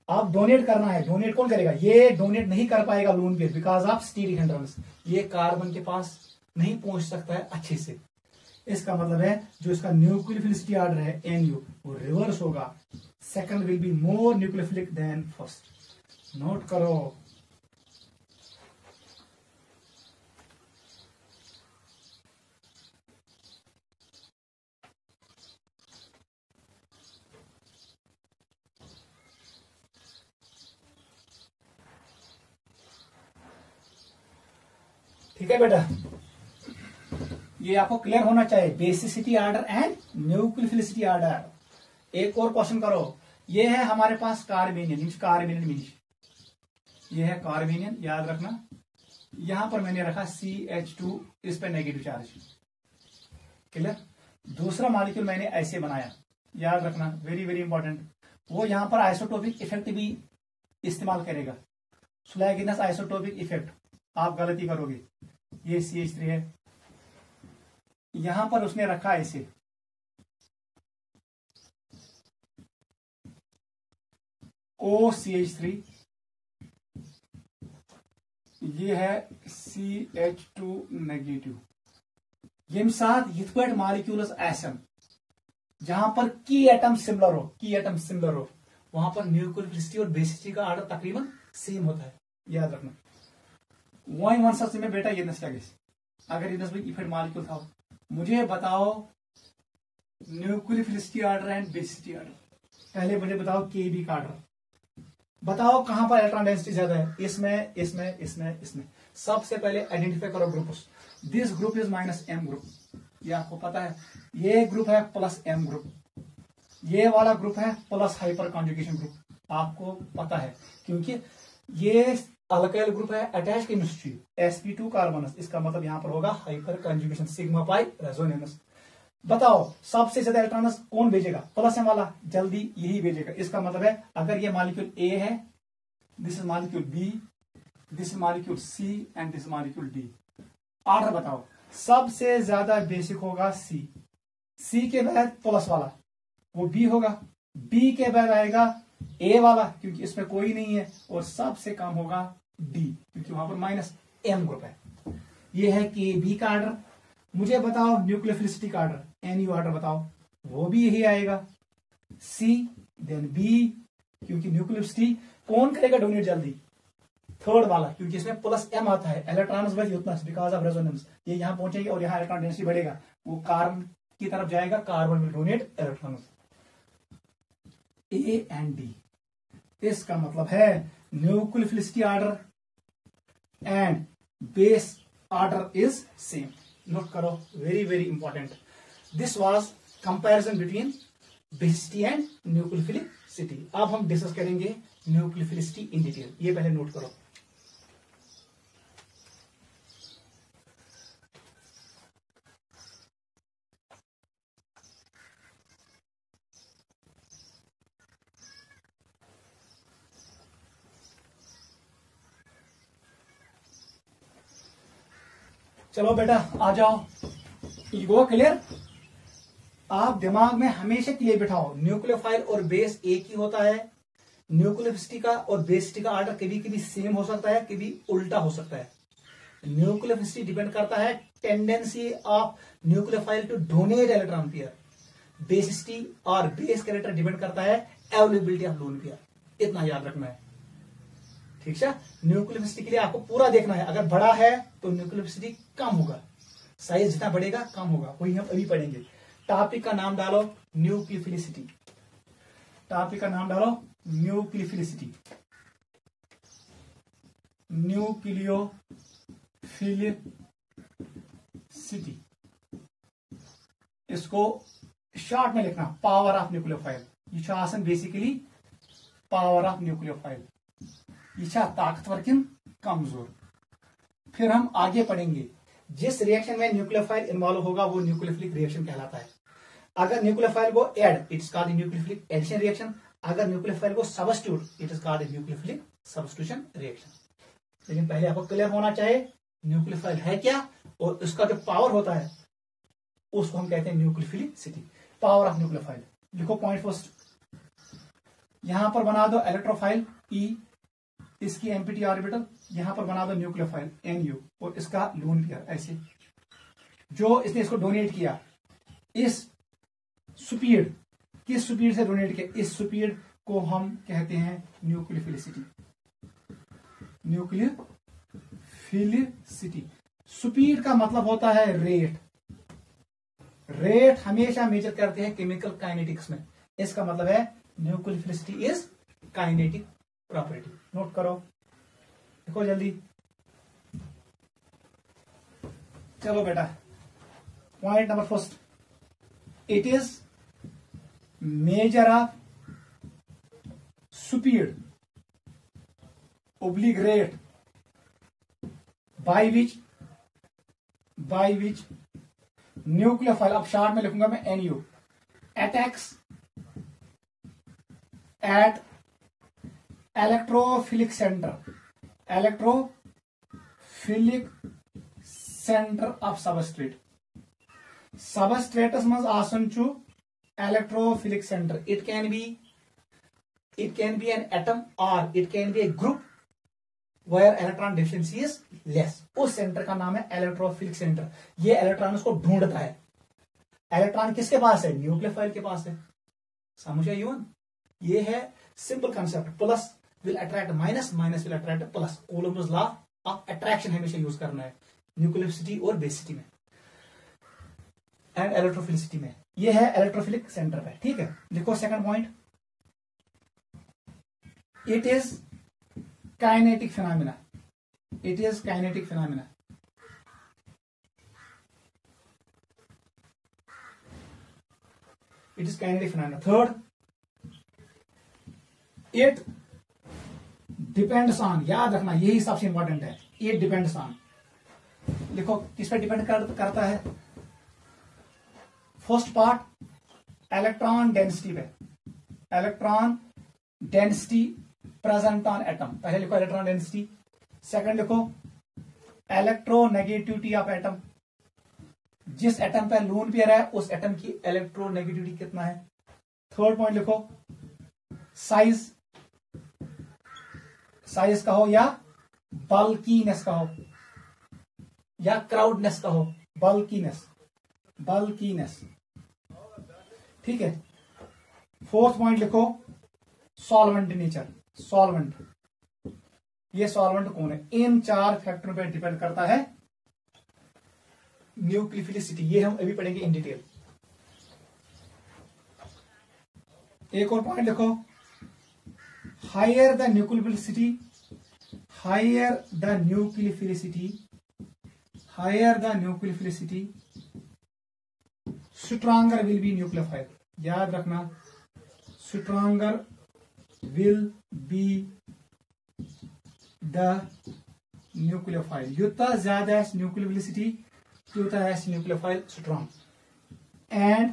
आप डोनेट करना है, डोनेट कौन करेगा, ये डोनेट नहीं कर पाएगा lone pair because of steric hindrance, ये कार्बन के पास नहीं पहुंच सकता है अच्छे से। इसका मतलब है जो इसका न्यूक्लियोफिलिसिटी ऑर्डर है NU वो रिवर्स होगा, second will be more nucleophilic than first. Note करो। ठीक है बेटा, ये आपको क्लियर होना चाहिए, basicity order and nucleophilicity order. एक और क्वेश्चन करो, ये है हमारे पास कार्बेनियन, कार्बेनियन मीन्स ये है कार्बेनियन, याद रखना। यहां पर मैंने रखा CH2, इस पे नेगेटिव चार्ज, क्लियर। दूसरा मॉलिक्यूल मैंने ऐसे बनाया, याद रखना, वेरी वेरी इंपॉर्टेंट। वो यहां पर आइसोटोपिक इफेक्ट भी इस्तेमाल करेगा, स्लैगिनस आइसोटोपिक इफेक्ट, आप गलती करोगे। ये CH3 है, यहां पर उसने रखा ऐसे, OCH3, ये है CH2 नेगेटिव। यम साथ यिथ पे मॉलिक्यूल्स आसन जहां पर की एटम सिमिलर हो, की एटम सिमिलर हो, वहां पर न्यूक्लियोफिलिसिटी और बेसिसिटी का ऑर्डर तकरीबन सेम होता है, याद रखना। वही वन सच में बेटा ये क्या गई, अगर ये इफेक्ट मॉलिक्यूल था, मुझे बताओ nucleophilicity order and basicity order. पहले मुझे बताओ KB का ऑर्डर, बताओ कहां पर इलेक्ट्रॉन डेंसिटी ज्यादा है, इसमें इसमें इसमें इसमें। सबसे पहले आइडेंटिफाई करो groups, this group is -M group, ये आपको पता है। ये ग्रुप है +M ग्रुप, ये वाला ग्रुप है प्लस हाइपर कॉन्जुगेशन ग्रुप, आपको पता है क्योंकि ये अल्काइल ग्रुप है अटैच केमिस्ट्री sp2 कार्बन, इसका मतलब यहां पर होगा hyper conjugation sigma pi resonance. बताओ सबसे ज्यादा इलेक्ट्रॉन्स कौन भेजेगा, +M वाला जल्दी यही भेजेगा। इसका मतलब है अगर ये मॉलिक्यूल A है, this is molecule B, this is molecule C and this molecule D। Order बताओ, सबसे ज्यादा बेसिक होगा C के बाद प्लस वाला वो B होगा, B के बाद आएगा A वाला क्योंकि इसमें कोई नहीं है, और सबसे कम होगा D क्योंकि वहां पर -M ग्रुप है। ये है KB का ऑर्डर। मुझे बताओ न्यूक्लियोफिलिसिटी का ऑर्डर, NU ऑर्डर बताओ, वो भी यही आएगा, C देन B, क्योंकि न्यूक्लियोफिलिसिटी कौन करेगा डोनेट जल्दी, थर्ड वाला, क्योंकि इसमें +M आता है, इलेक्ट्रॉन्स बढ़ी उतना बिकॉज ऑफ रेजोनेंस, ये यहां पहुंचेंगे और यहां इलेक्ट्रॉन डेंसिटी बढ़ेगा, वो कार्बन की तरफ जाएगा, carbon will donate electrons. A and D, इसका मतलब है nucleophilicity order and base order is same. Note करो, very very important. This was comparison between basicity and nucleophilicity. अब हम डिस्कस करेंगे न्यूक्लियोफिलिसिटी इन डिटेल, ये पहले नोट करो। चलो बेटा आ जाओ, ईगो क्लियर। आप दिमाग में हमेशा क्लियर बिठाओ, न्यूक्लियोफाइल और बेस एक ही होता है। न्यूक्लियोफिलिसिटी का और बेसिसिटी का ऑर्डर कभी कभी सेम हो सकता है, कभी उल्टा हो सकता है। न्यूक्लियोफिलिसिटी डिपेंड करता है tendency of nucleophile to donate electron pair, basicity और बेस कैरेक्टर डिपेंड करता है अवेलेबिलिटी ऑफ लोन पेयर, इतना याद रखना है, ठीक है। न्यूक्लियोफिलिसिटी के लिए आपको पूरा देखना है, अगर बड़ा है तो न्यूक्लियोफिलिसिटी कम होगा, साइज जितना बढ़ेगा कम होगा, वही हम अभी पढ़ेंगे। टॉपिक का नाम डालो न्यूक्लियोफिलिसिटी, टॉपिक का नाम डालो न्यूक्लियोफिलिसिटी, न्यूक्लियोफिलिसिटी। इसको शॉर्ट में लिखना पावर ऑफ न्यूक्लियोफाइल, ये आसन बेसिकली पावर ऑफ न्यूक्लियोफाइल, ये ताकतवर किन कमजोर। फिर हम आगे पढ़ेंगे जिस रिएक्शन में न्यूक्लियोफाइल इन्वॉल्व होगा वो न्यूक्लियोफिलिक रिएक्शन कहलाता है। अगर न्यूक्लियोफाइल को add, it's called nucleophilic addition reaction. अगर न्यूक्लियोफाइल को substitute, it is called nucleophilic substitution reaction. लेकिन पहले आपको क्लियर होना चाहिए न्यूक्लियोफाइल है क्या, और उसका जो पावर होता है उसको हम कहते हैं न्यूक्लियोफिलिसिटी, पावर ऑफ न्यूक्लियोफाइल। लिखो पॉइंट फर्स्ट, यहां पर बना दो इलेक्ट्रोफाइल ई, इसकी एम्पिटी ऑर्बिटल, यहां पर बना दो न्यूक्लियोफाइल NU और इसका लोन पेयर। ऐसे जो इसने इसको डोनेट किया, इस स्पीड, किस स्पीड से डोनेट किया, इस स्पीड को हम कहते हैं न्यूक्लियोफिलिसिटी। न्यूक्लियोफिलिसिटी, स्पीड का मतलब होता है रेट। रेट हमेशा मेजर करते हैं केमिकल काइनेटिक्स में, इसका मतलब है nucleophilicity is kinetic property. Note करो, देखो जल्दी। चलो बेटा, point number first, it is measure of speed oblique rate by which nucleophile, अब शॉर्ट में लिखूंगा मैं NU, attacks at electrophilic centre of substrate. Substrates मज आसन छु electrophilic centre. It can be an atom और it can be a group where electron deficiency is less. उस centre का नाम है इलेक्ट्रोफिलिक सेंटर। ये इलेक्ट्रॉन को ढूंढता है। इलेक्ट्रॉन किसके पास है? न्यूक्लियोफाइल के पास है। समझे यून? ये है simple concept. Plus will attract minus, minus will attract plus. Coulomb's law of attraction हमेशा यूज करना है न्यूक्लियोसिटी और बेसिसिटी में एंड इलेक्ट्रोफिलिसिटी में। ये है इलेक्ट्रोफिलिक सेंटर पे। ठीक है, देखो second point, it is kinetic phenomena. It is kinetic phenomena. It is kinetic phenomena. Third, it depends on, याद रखना यही सबसे इंपॉर्टेंट है, इट डिपेंड्स ऑन। देखो किस पे डिपेंड करता है? फर्स्ट पार्ट इलेक्ट्रॉन डेंसिटी पे, electron density present on atom. पहले लिखो इलेक्ट्रॉन डेंसिटी। सेकंड लिखो इलेक्ट्रोनेगेटिविटी ऑफ एटम। जिस एटम पे लोन पेयर है उस एटम की इलेक्ट्रोनेगेटिविटी कितना है। थर्ड पॉइंट लिखो साइज, साइज का हो या बल्कीनेस का हो या क्राउडनेस का हो। Bulkiness, bulkiness. ठीक है। फोर्थ पॉइंट लिखो सॉल्वेंट नेचर, सॉल्वेंट। ये सॉल्वेंट कौन है? इन चार फैक्टरों पर डिपेंड करता है न्यूक्लियोफिलिसिटी। ये हम अभी पढ़ेंगे इन डिटेल। एक और पॉइंट लिखो, higher the nucleophilicity, higher the nucleophilicity, higher the nucleophilicity stronger will be nucleophile. याद रखना, stronger will be the nucleophile. जितना ज्यादा है न्यूक्लियोफिलिसिटी उतना है nucleophile strong, and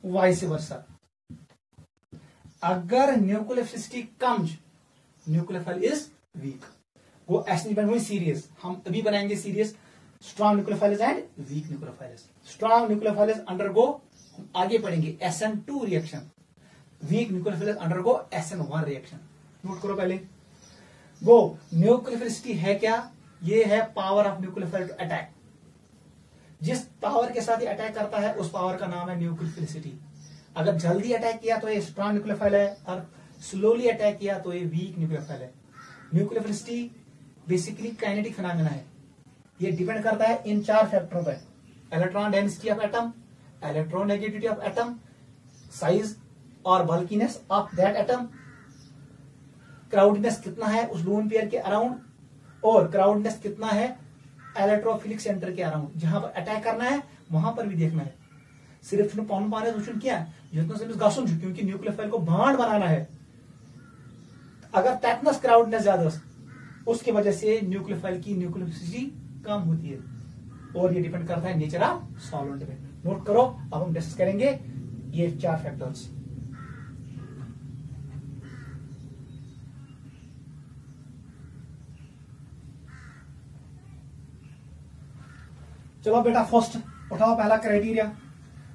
vice versa. अगर न्यूक्लियोफिलिसिटी कम, न्यूक्लियोफाइल इज वीक। वो ऐसे नहीं हुई सीरीज, हम अभी बनाएंगे series strong nucleophiles and weak nucleophiles. Strong nucleophiles undergo, हम आगे पढ़ेंगे SN2 reaction. Weak nucleophiles undergo SN1 reaction. Note करो पहले। गो, न्यूक्लियोफिलिसिटी है क्या? ये है power of nucleophile to attack. जिस पावर के साथ ये अटैक करता है उस पावर का नाम है न्यूक्लियोफिलिसिटी। अगर जल्दी अटैक किया तो ये स्ट्रॉन्ग न्यूक्लियोफाइल है, और स्लोली अटैक किया तो ये वीक न्यूक्लियोफाइल है। न्यूक्लियोफिलिसिटी बेसिकली काइनेटिक फिनोमिना है। ये डिपेंड करता है इन चार फैक्टरों पर: electron density of atom, electronegativity of atom, size और बल्कीनेस ऑफ दैट एटम, क्राउडनेस कितना है उस लोन पेयर के अराउंड, और क्राउडनेस कितना है इलेक्ट्रोफिलिक सेंटर के अराउंड। जहां पर अटैक करना है वहां पर भी देखना है। सिर्फ पौन पाने क्या जितना क्योंकि न्यूक्लियोफाइल को बांड बनाना है। अगर टेटनस क्राउडनेस ज्यादा, उसकी वजह से न्यूक्लियोफाइल की न्यूक्लियोसिटी कम होती है, और ये डिपेंड करता है नेचर ऑफ सॉल्वेंट पे। नोट करो, अब हम डिस्कस करेंगे ये चार फैक्टर्स। चलो बेटा फर्स्ट उठाओ पहला क्राइटेरिया।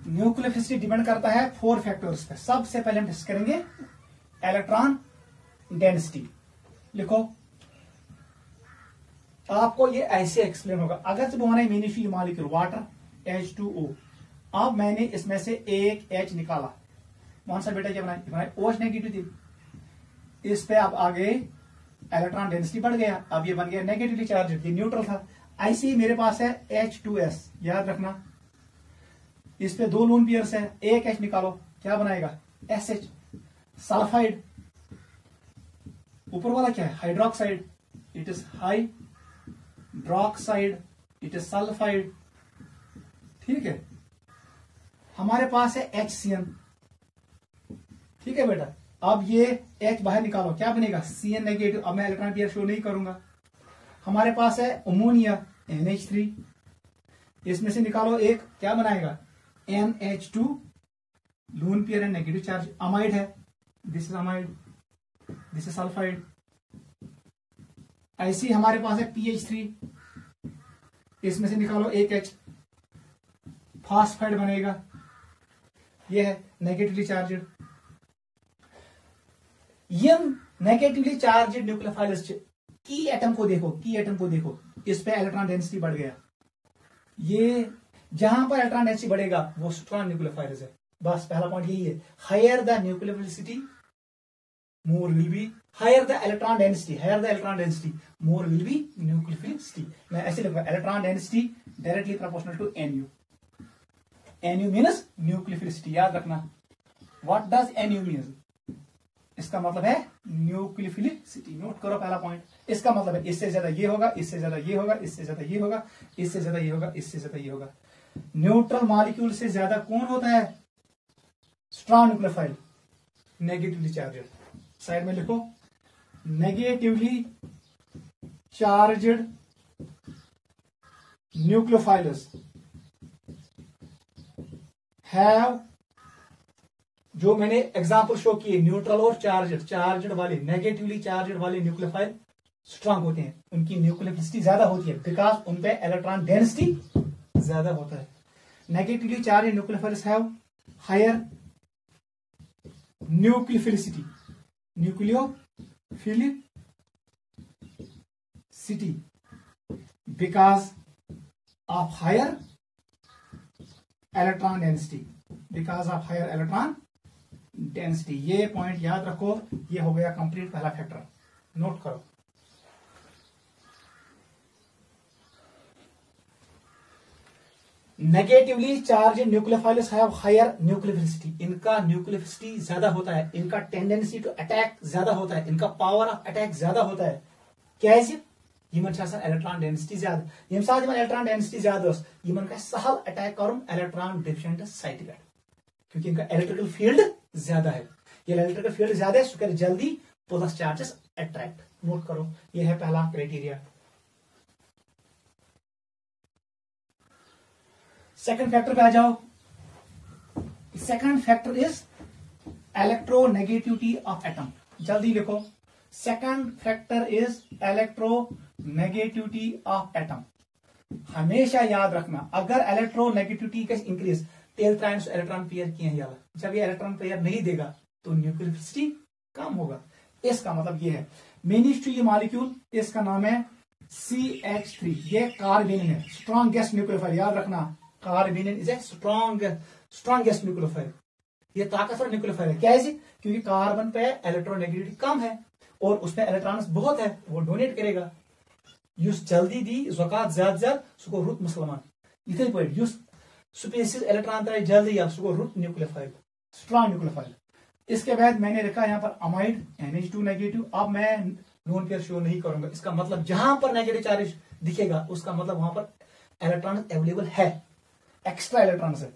न्यूक्लियोफिलिसिटी डिपेंड करता है 4 फैक्टर्स पे। सबसे पहले हम डिस्कस करेंगे इलेक्ट्रॉन डेंसिटी। लिखो, आपको ये ऐसे एक्सप्लेन होगा। अगर जब हमारे मेनिफिक मॉलिक्यूल वाटर H2O, अब मैंने इसमें से एक H निकाला, कौन सा बेटा क्या बनाए OH नेगेटिव थी, इस पे अब आगे इलेक्ट्रॉन डेंसिटी बढ़ गया, अब ये बन गया नेगेटिवली चार्ज, ये न्यूट्रल था। ऐसे ही मेरे पास है H2S, याद रखना इस पे 2 लोन पेयर्स है, एक H निकालो, क्या बनाएगा SH। सल्फाइड, ऊपर वाला क्या है hydroxide, it is hydroxide, it is sulphide, ठीक है। हमारे पास है HCN, ठीक है बेटा। अब ये H बाहर निकालो, क्या बनेगा CN नेगेटिव। अब मैं इलेक्ट्रॉन पेयर शो नहीं करूंगा। हमारे पास है अमोनिया NH3, इसमें से निकालो एक, क्या बनाएगा NH2, लोन पेयर है नेगेटिव चार्ज। अमाइड है, this is amide, this is sulphide. ऐसी हमारे पास है PH3, इसमें से निकालो एक H, फास्फाइड बनेगा, ये है नेगेटिवली चार्जेड। यम नेगेटिवली चार्जेड न्यूक्लियोफाइल्स की एटम को देखो, की एटम को देखो, इस पे इलेक्ट्रॉन डेंसिटी बढ़ गया। ये जहां पर इलेक्ट्रॉन डेंसिटी बढ़ेगा वो स्ट्रॉन्ग न्यूक्लियोफाइल्स है। बस पहला पॉइंट यही है, higher the nucleophilicity more will be, higher the electron density, higher the electron density more will be nucleophilicity. मैं ऐसे लिखूंगा, electron density directly proportional to NU। NU means nucleophilicity, याद रखना। व्हाट डज NU मीन्स, इसका मतलब है nucleophilicity. Note करो पहला पॉइंट, इसका मतलब है इससे ज्यादा ये होगा, इससे ज्यादा ये होगा, इससे ज्यादा ये होगा, इससे ज्यादा ये होगा, इससे ज्यादा ये होगा। न्यूट्रल मॉलिक्यूल से ज्यादा कौन होता है strong nucleophile, negatively charged. Side में लिखो, नेगेटिवली चार्जेड न्यूक्लियोफाइल्स हैव, जो मैंने एग्जांपल शो किए न्यूट्रल और चार्जेड वाले, नेगेटिवली चार्जेड वाले न्यूक्लियोफाइल स्ट्रांग होते हैं, उनकी न्यूक्लियोफिलिसिटी ज्यादा होती है, बिकॉज उन पे इलेक्ट्रॉन डेंसिटी ज्यादा होता है। Negatively charged nucleophiles have higher nucleophilicity, nucleophilicity because of higher electron density, because of higher electron density. ये पॉइंट याद रखो, ये हो गया कंप्लीट पहला फैक्टर। नोट करो, negatively charge nucleophiles have higher nucleophilicity, इनका न्यूक्लियोफिलिसिटी ज्यादा होता है, इनका टेंडेंसी टू अटैक ज्यादा होता है, इनका पावर ऑफ अटैक ज्यादा होता है। कैसे, यमन इलेक्ट्रॉन डेंसिटी ज्यादा, यम साथ इलेक्ट्रॉन डेंसिटी ज्यादा यमन का सहल अटैक कर इलेक्ट्रॉन डिफिशिएंट साइट पे, क्योंकि इनका इलेक्ट्रिकल फील्ड ज्यादा है। ये इलेक्ट्रिकल फील्ड ज्यादा है, सुकर जल्दी प्लस चार्जेस अट्रैक्ट। नोट करो, ये है पहला क्राइटेरिया। सेकंड फैक्टर पे आ जाओ। Second factor is electronegativity of atom. जल्दी लिखो, second factor is electronegativity of atom. हमेशा याद रखना, अगर इलेक्ट्रोनेगेटिविटी का इंक्रीज तेल ट्रांस इलेक्ट्रॉन पेयर किए हैं, जब ये इलेक्ट्रॉन पेयर नहीं देगा तो न्यूक्लियोफिलिसिटी कम होगा। इसका मतलब ये है, मेनिस्ट्री मॉलिक्यूल, इसका नाम है CH3, ये कार्बेनिन है, स्ट्रॉन्गेस्ट न्यूक्लियोफाइल। याद रखना, कार्बेनिन इज ए स्ट्रॉन्गेस्ट न्यूक्लियोफाइल, ये ताकतवर न्यूक्लियोफाइल है। कैसे, क्योंकि कार्बन पे इलेक्ट्रोनेगेटिविटी कम है और उसमें इलेक्ट्रॉन्स बहुत है, वो डोनेट करेगा। युस जल्दी दी ज़कात ज्यादा सुको रुत मुसलमान, इथे पे युस स्पेसिस इलेक्ट्रॉन तरह जल्दी अब सुको रुत न्यूक्लियोफाइल, स्ट्रॉन्ग न्यूक्लियोफाइल। इसके बाद मैंने रखा यहाँ पर अमाइड NH2 नेगेटिव। अब मैं लोन पेयर शो नहीं करूंगा, इसका मतलब जहां पर नेगेटिव चार्ज दिखेगा उसका मतलब वहां पर इलेक्ट्रॉन अवेलेबल है, एक्स्ट्रा इलेक्ट्रॉन है।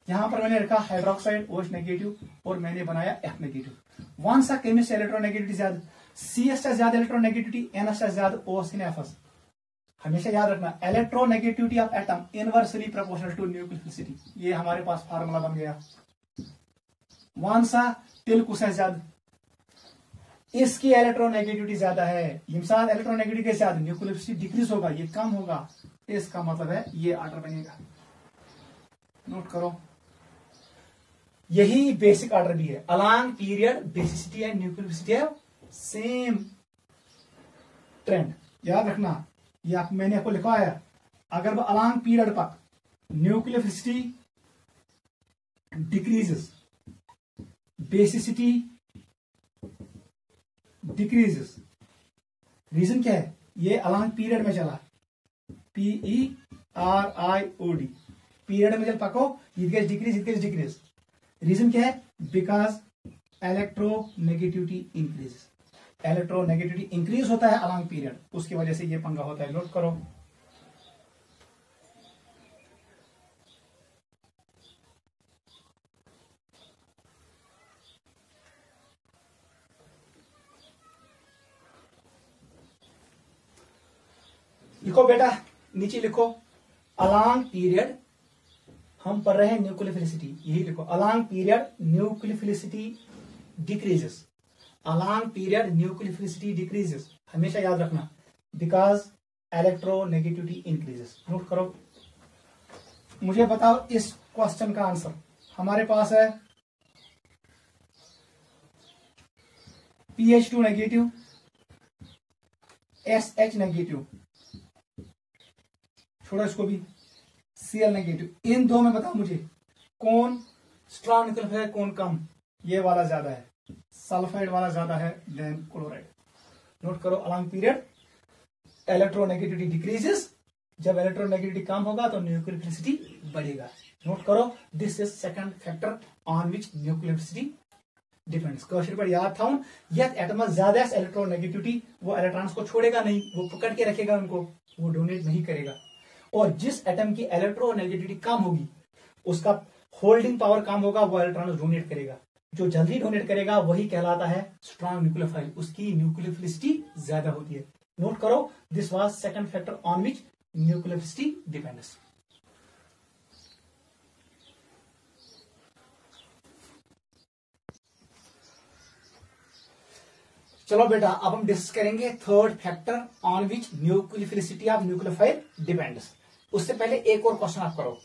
यहां पर मैंने रखा हाइड्रोक्साइड OH नेगेटिव और मैंने बनाया F नेगेटिव। वन सा केमिस्ट इलेक्ट्रोनेगेटिविटी ज्यादा, CS से ज्यादा इलेक्ट्रोनेगेटिविटी, NH से ज्यादा OH इन FS। हमेशा याद रखना, electronegativity of atom inversely proportional to nucleophilicity. ये हमारे पास फार्मूला बन गया। वन सा तिलकु से ज्यादा, इसकी इलेक्ट्रोनेगेटिविटी ज्यादा है, इलेक्ट्रोनेगेटिविटी के साथ न्यूक्लियोफिलिसिटी डिक्रीज होगा, ये कम होगा। इसका मतलब है ये ऑर्डर बनेगा। नोट करो, यही बेसिक ऑर्डर भी है। Along period basicity and nucleophilicity have same trend. याद रखना, ये मैंने आपको लिखा है, अगर अलोंग पीरियड पर nucleophilicity decreases, basicity decreases, reason क्या है? ये अलोंग पीरियड में चला, PERIOD, पीरियड में चल पको, इट गेट्स डिक्रीज। रीजन क्या है? Because electronegativity increase, electronegativity increase होता है अलोंग पीरियड, उसकी वजह से ये पंगा होता है। नोट करो, लिखो बेटा, नीचे लिखो अलोंग पीरियड, हम पढ़ रहे हैं न्यूक्लियोफिलिसिटी, यही लिखो along period nucleophilicity decreases, along period nucleophilicity decreases, हमेशा याद रखना, बिकॉज इलेक्ट्रोनेगेटिविटी इंक्रीजेस। नोट करो, मुझे बताओ इस क्वेश्चन का आंसर। हमारे पास है PH2 नेगेटिव, SH नेगेटिव, छोड़ो इसको भी, Cl नेगेटिव। इन दो में बताओ मुझे कौन स्ट्रॉन्ग न्यूक्लियोफाइल है, कौन कम? ये वाला ज्यादा है, सल्फाइड वाला ज्यादा है देन क्लोराइड। नोट करो, अलोंग पीरियड इलेक्ट्रोनेगेटिविटी डिक्रीजेस, जब इलेक्ट्रोनेगेटिविटी कम होगा तो न्यूक्लियोफिलिसिटी बढ़ेगा। नोट करो, this is second factor on which nucleophilicity depends. Question पर याद था, यह एटम ज्यादा इलेक्ट्रोनेगेटिविटी, वो इलेक्ट्रॉन्स को छोड़ेगा नहीं, वो पकड़ के रखेगा उनको, वो डोनेट नहीं करेगा। और जिस एटम की इलेक्ट्रोनेगेटिविटी कम होगी, उसका होल्डिंग पावर कम होगा, वो इलेक्ट्रॉन डोनेट करेगा। जो जल्दी डोनेट करेगा वही कहलाता है स्ट्रॉन्ग न्यूक्लियोफाइल, उसकी न्यूक्लियोफिलिसिटी ज्यादा होती है। नोट करो, this was second factor on which nucleophilicity depends. चलो बेटा, अब हम डिस्कस करेंगे third factor on which nucleophilicity of nucleophile depends. उससे पहले एक और क्वेश्चन आप करो,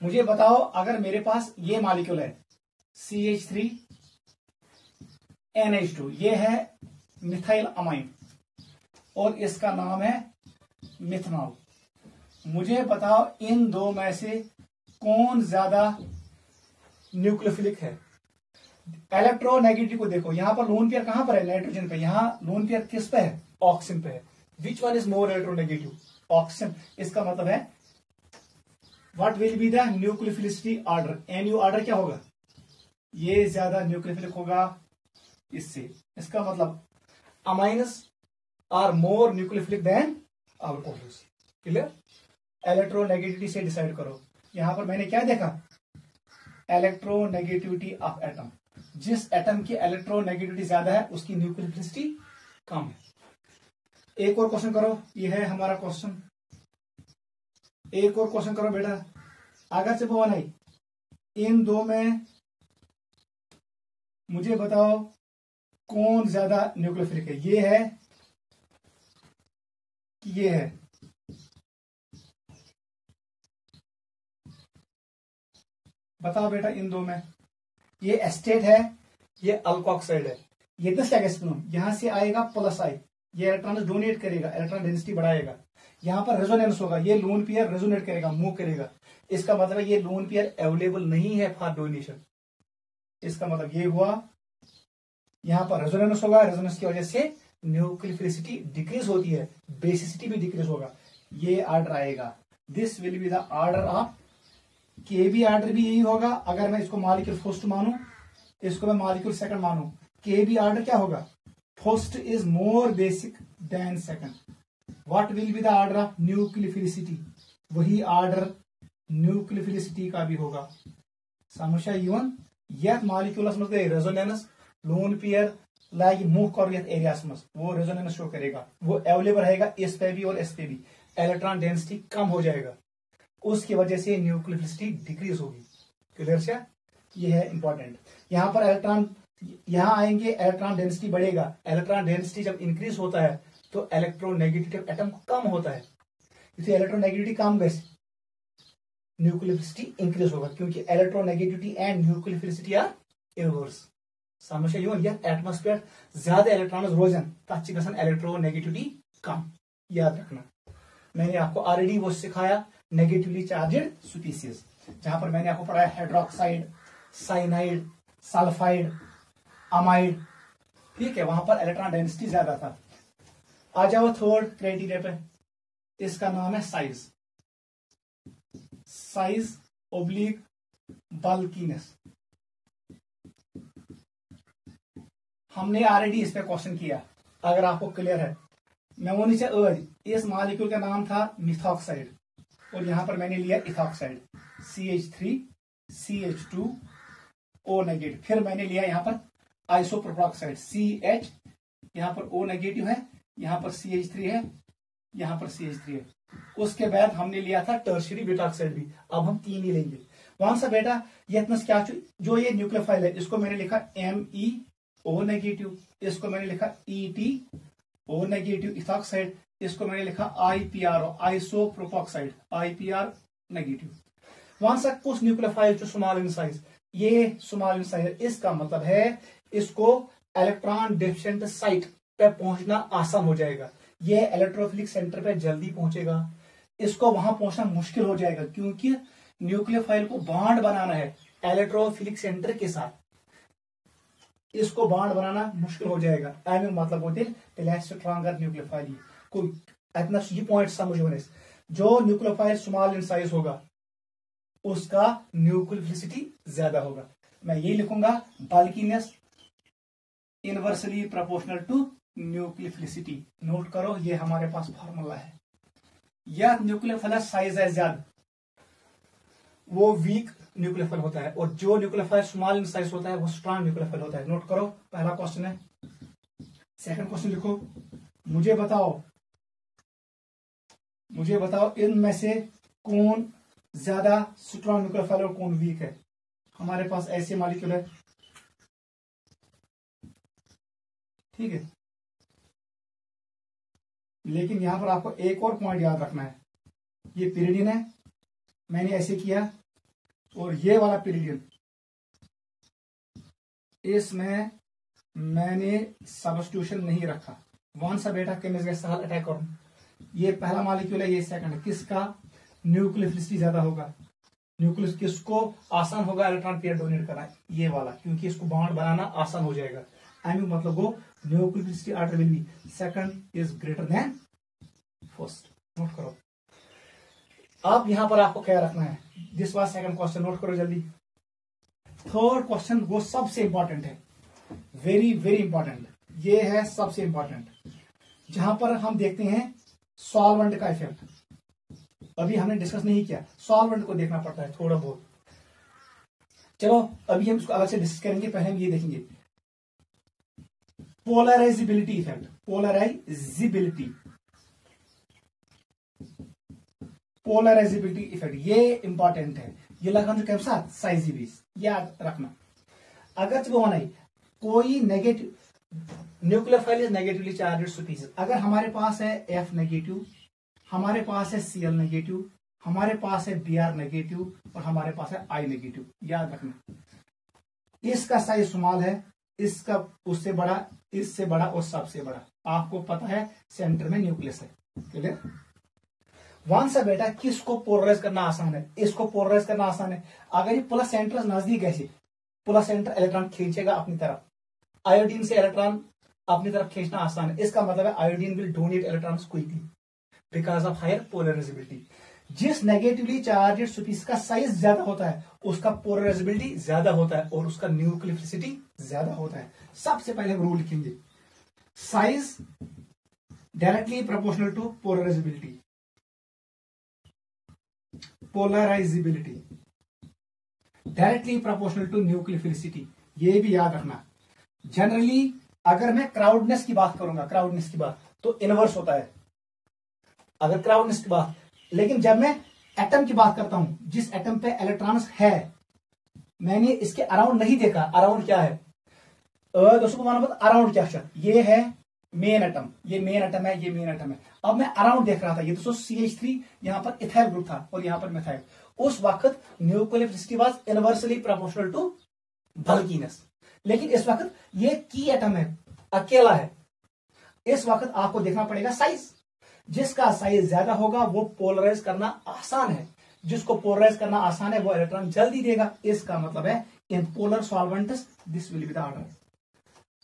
मुझे बताओ, अगर मेरे पास ये मॉलिक्यूल है CH3NH2, ये है मिथाइल अमाइन और इसका नाम है मिथनॉल। मुझे बताओ इन दो में से कौन ज्यादा न्यूक्लियोफिलिक है? इलेक्ट्रोनेगेटिव को देखो, यहां पर लोन पेयर कहां पर है? नाइट्रोजन पे। यहां लोन पेयर किस पे है? ऑक्सीजन पे है। Which one is more electronegative? Oxygen. इसका मतलब है what will be the nucleophilicity order? NU order क्या होगा? ये ज्यादा न्यूक्लियोफिलिक होगा इससे। इसका मतलब amines are more nucleophilic than alcohols. Clear? Electronegativity से डिसाइड करो। यहां पर मैंने क्या देखा? Electronegativity of atom. जिस एटम की इलेक्ट्रोनेगेटिविटी ज्यादा है उसकी न्यूक्लियोफिलिसिटी कम है। एक और क्वेश्चन करो, ये है हमारा क्वेश्चन। एक और क्वेश्चन करो बेटा, अगर से भवन है इन दो में मुझे बताओ कौन ज्यादा न्यूक्लियोफिलिक है? ये है कि ये है? बताओ बेटा इन दो में। ये एस्टेट है, ये अल्कोक्साइड है। ये दस टैगस्पिनम, यहां से आएगा प्लस आई, ये इलेक्ट्रॉन डोनेट करेगा, इलेक्ट्रॉन डेंसिटी बढ़ाएगा। यहां पर रेजोनेंस होगा, ये लोन पेयर रेजोनेट करेगा, मूव करेगा। इसका मतलब ये लोन पेयर अवेलेबल नहीं है फॉर डोनेशन। इसका मतलब ये हुआ, यहां पर रेजोनेंस होगा, रेजोनेंस की वजह से न्यूक्लियोफिलिसिटी डिक्रीज होती है, बेसिसिटी भी डिक्रीज होगा। ये ऑर्डर आएगा, this will be the order of KB order भी यही होगा। अगर मैं इसको मॉलिक्यूल फर्स्ट मानूं, इसको मैं मॉलिक्यूल सेकंड मानूं, KB ऑर्डर क्या होगा? First is more basic than second. What will be the order of nucleophilicity? वही ऑर्डर न्यूक्लियोफिलिसिटी का भी होगा। समस्या इवन यथ मॉलिक्यूलस मज गई resonance, lone pair like move कर यथ एरियास मज, वो रेजोनेंस शो करेगा, वो अवेलेबल रहेगा इस पे भी और इस पे भी। इलेक्ट्रॉन डेंसिटी कम हो जाएगा, उसकी वजह से न्यूक्लियोफिलिसिटी डिक्रीज होगी। क्लियर से? ये है इंपॉर्टेंट। यहां पर इलेक्ट्रॉन यहां आएंगे, इलेक्ट्रॉन डेंसिटी बढ़ेगा। इलेक्ट्रॉन डेंसिटी जब इंक्रीज होता है तो इलेक्ट्रोनेगेटिव एटम कम होता है। यदि इलेक्ट्रोनेगेटिविटी कम गई न्यूक्लियोफिलिसिटी इंक्रीज होगा, क्योंकि electronegativity and nucleophilicity are inverse. समझ एटमॉस्फेयर ज्यादा इलेक्ट्रॉन रोजन तथ इलेक्ट्रोनेगेटिविटी कम। याद रखना, मैंने आपको ऑलरेडी वो सिखाया नेगेटिवली चार्जेड स्पीसीज, जहां पर मैंने आपको पढ़ाया हाइड्रोक्साइड, साइनाइड, सल्फाइड, अमाइड, ठीक है, वहां पर इलेक्ट्रॉन डेंसिटी ज्यादा था। आ जाओ थर्ड क्राइटेरिया पे, इसका नाम है साइज। Size oblique bulkiness. हमने ऑलरेडी इस पे क्वेश्चन किया, अगर आपको क्लियर है। मैं वो नीचे इस मॉलिक्यूल का नाम था मिथॉक्साइड और यहां पर मैंने लिया इथॉक्साइड, CH3 CH2O नेगेटिव। फिर मैंने लिया यहां पर आइसोप्रोपॉक्साइड CH, यहां पर O नेगेटिव है, यहां पर CH3 है, यहां पर CH3 है। उसके बाद हमने लिया था टर्शियरी ब्यूटॉक्साइड भी। अब हम 3 ही लेंगे। वहां सा बेटा ये क्या, जो ये न्यूक्लियोफाइल है इसको मैंने लिखा MEO नेगेटिव, इसको मैंने लिखा ETO नेगेटिव इथॉक्साइड, इसको मैंने लिखा IPRO आइसोप्रोपॉक्साइड IPR नेगेटिव। वहां सा कुछ न्यूक्लियोफाइल जो स्मॉल इन साइज, ये स्मॉल इन साइज, इसका मतलब है इसको इलेक्ट्रॉन डिफिशिएंट साइट पे पहुंचना आसान हो जाएगा। ये इलेक्ट्रोफिलिक सेंटर पे जल्दी पहुंचेगा, इसको वहां पहुंचना मुश्किल हो जाएगा, क्योंकि न्यूक्लियोफाइल को बॉन्ड बनाना है इलेक्ट्रोफिलिक सेंटर के साथ, इसको बॉन्ड बनाना मुश्किल हो जाएगा। एम मतलब होते स्ट्रॉन्गर न्यूक्लियोफाइल। कोई इतना ये पॉइंट समझो, जो न्यूक्लियोफाइल स्मॉल इन साइज होगा उसका न्यूक्लियोफिलिसिटी ज्यादा होगा। मैं ये लिखूंगा bulkiness inversely proportional to nucleophilicity. Note करो, ये हमारे पास फॉर्मूला है। या न्यूक्लियोफाइल साइज है ज्यादा, वो वीक न्यूक्लियोफाइल होता है, और जो न्यूक्लियोफाइल स्मॉल इन साइज होता है वो स्ट्रॉन्ग न्यूक्लियोफाइल होता है। नोट करो, पहला क्वेश्चन है। सेकंड क्वेश्चन लिखो, मुझे बताओ इनमें से कौन ज्यादा स्ट्रॉन्ग न्यूक्लियोफाइल और कौन वीक है। हमारे पास ऐसे मॉलिक्यूल है, ठीक है, लेकिन यहां पर आपको एक और पॉइंट याद रखना है। ये पिरिडिन है, मैंने ऐसे किया, और ये वाला पिरिडिन, इसमें मैंने सब्स्टिट्यूशन नहीं रखा। वन सा बेटा केमिस्ट्री सवाल अटैक करूं, ये पहला मॉलिक्यूल है, ये सेकंड है, किसका न्यूक्लियोफिलिसिटी ज्यादा होगा, न्यूक्लियस किसको आसान होगा इलेक्ट्रॉन पेयर डोनेट करना, ये वाला, क्योंकि इसको बॉन्ड बनाना आसान हो जाएगा। एम मतलब वो nucleophilicity order will be second is greater than first. Note करो। अब यहां पर आपको क्या रखना है, this was second question, note करो जल्दी। थर्ड क्वेश्चन वो सबसे इंपॉर्टेंट है, वेरी वेरी इंपॉर्टेंट, ये है सबसे इंपॉर्टेंट, जहां पर हम देखते हैं सॉल्वेंट का इफेक्ट। अभी हमने डिस्कस नहीं किया, सॉल्वेंट को देखना पड़ता है थोड़ा बहुत। चलो अभी हम इसको अलग से डिस्कस करेंगे, पहले हम ये देखेंगे पोलराइजिबिलिटी इफेक्ट। पोलराइजिबिलिटी इफेक्ट ये इंपॉर्टेंट है, ये लगा जो साथ साइज भी याद रखना। अगर वो नहीं कोई negative nucleophile is negatively charged species, अगर हमारे पास है F नेगेटिव, हमारे पास है Cl नेगेटिव, हमारे पास है Br नेगेटिव, और हमारे पास है I नेगेटिव, याद रखना। इसका साइज स्मॉल है, इसका उससे बड़ा, इससे बड़ा और सबसे बड़ा। आपको पता है सेंटर में न्यूक्लियस है, क्लियर। वन सा बेटा किसको पोलराइज करना आसान है, इसको पोलराइज करना आसान है। अगर ये प्लस सेंटर नजदीक ऐसे, प्लस सेंटर इलेक्ट्रॉन खींचेगा अपनी तरफ, आयोडीन से इलेक्ट्रॉन अपनी तरफ खींचना आसान है। इसका मतलब है iodine will donate electrons quickly because of higher polarisability. जिस नेगेटिवली चार्ज्ड स्पीसीज का साइज ज्यादा होता है उसका पोलराइजेबिलिटी ज्यादा होता है और उसका न्यूक्लियोफिलिसिटी ज्यादा होता है। सबसे पहले हम रूल लिखेंगे, size directly proportional to polarisability. Polarisability directly proportional to nucleophilicity, ये भी याद रखना। जनरली अगर मैं क्राउडनेस की बात करूंगा, क्राउडनेस की बात तो इनवर्स होता है, अगर क्राउडनेस की बात। लेकिन जब मैं एटम की बात करता हूं, जिस एटम पे इलेक्ट्रॉन्स है, मैंने इसके अराउंड नहीं देखा, अराउंड क्या है दोस्तों को मानो अराउंड क्या है, ये है मेन एटम, ये मेन एटम है, ये मेन एटम है। अब मैं अराउंड देख रहा था, ये तो CH3 यहाँ पर इथाइल ग्रुप था और यहाँ पर मिथाइल। उस वक्त nucleophilicity was inversely proportional to bulkiness. लेकिन इस वक्त ये की एटम है, अकेला है। इस वक्त आपको देखना पड़ेगा साइज। जिसका साइज ज्यादा होगा वो पोलराइज करना आसान है, जिसको पोलराइज करना आसान है वो इलेक्ट्रॉन जल्दी देगा। इसका मतलब है in polar solvents this will be the order.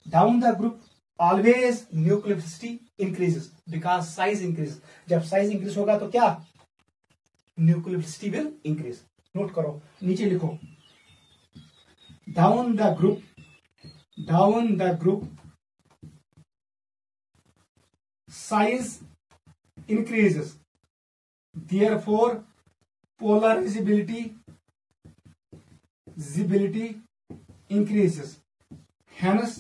Down the group always nucleophilicity increases because size increase. जब साइज इंक्रीज होगा तो क्या, न्यूक्लियोफिलिसिटी विल इंक्रीज। नोट करो, नीचे लिखो, down the group size increases, therefore polarizability increases, hence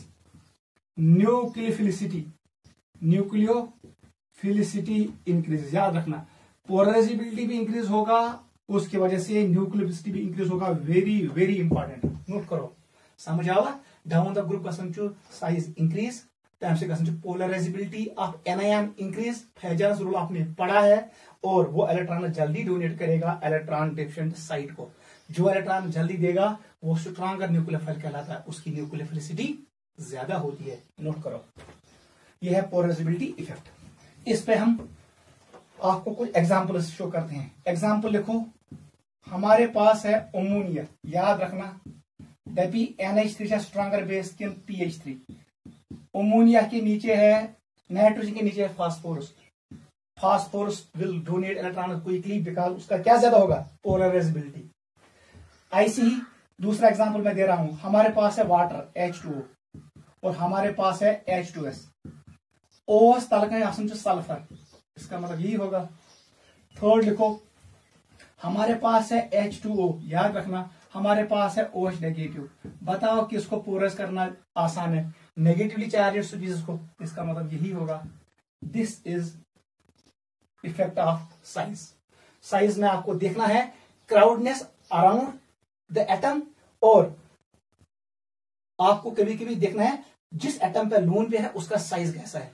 nucleophilicity increases। याद रखना, polarisability भी इंक्रीज होगा, उसकी वजह से न्यूक्लियोफिलिसिटी भी इंक्रीज होगा। वेरी वेरी इंपॉर्टेंट, नोट करो, समझ आवा। डाउन द ग्रुप का size increase, polarisability of anion increase. Phasors rule आपने पढ़ा है, और वो इलेक्ट्रॉन जल्दी डोनेट करेगा इलेक्ट्रॉन डिफिशिएंट साइट को। जो इलेक्ट्रॉन जल्दी देगा वो स्ट्रॉन्गर न्यूक्लियोफाइल कहलाता है, उसकी न्यूक्लियोफिलिसिटी ज्यादा होती है। नोट करो, ये है पोलराइजेबिलिटी इफेक्ट। इस पे हम आपको कुछ एग्जाम्पल शो करते हैं। एग्जाम्पल लिखो, हमारे पास है अमोनिया। याद रखना, NH3 stronger base then PH3। Ammonia के नीचे है नाइट्रोजन, के नीचे है phosphorus. Phosphorus will donate electron quickly because उसका क्या ज्यादा होगा, पोलराइजेबिलिटी। ऐसे ही दूसरा एग्जांपल मैं दे रहा हूं, हमारे पास है वाटर H2O और हमारे पास है H2S। OS तल का सल्फर, इसका मतलब यही होगा। थर्ड लिखो, हमारे पास है H2O। याद रखना, हमारे पास है OH नेगेटिव। बताओ कि इसको पोलराइज करना आसान है, नेगेटिवली चार्ज स्पीसीज को। इसका मतलब यही होगा। This is effect of size. Size में आपको देखना है क्राउडनेस अराउंड द एटम, और आपको कभी कभी देखना है जिस एटम पे लोन पे है उसका साइज कैसा है।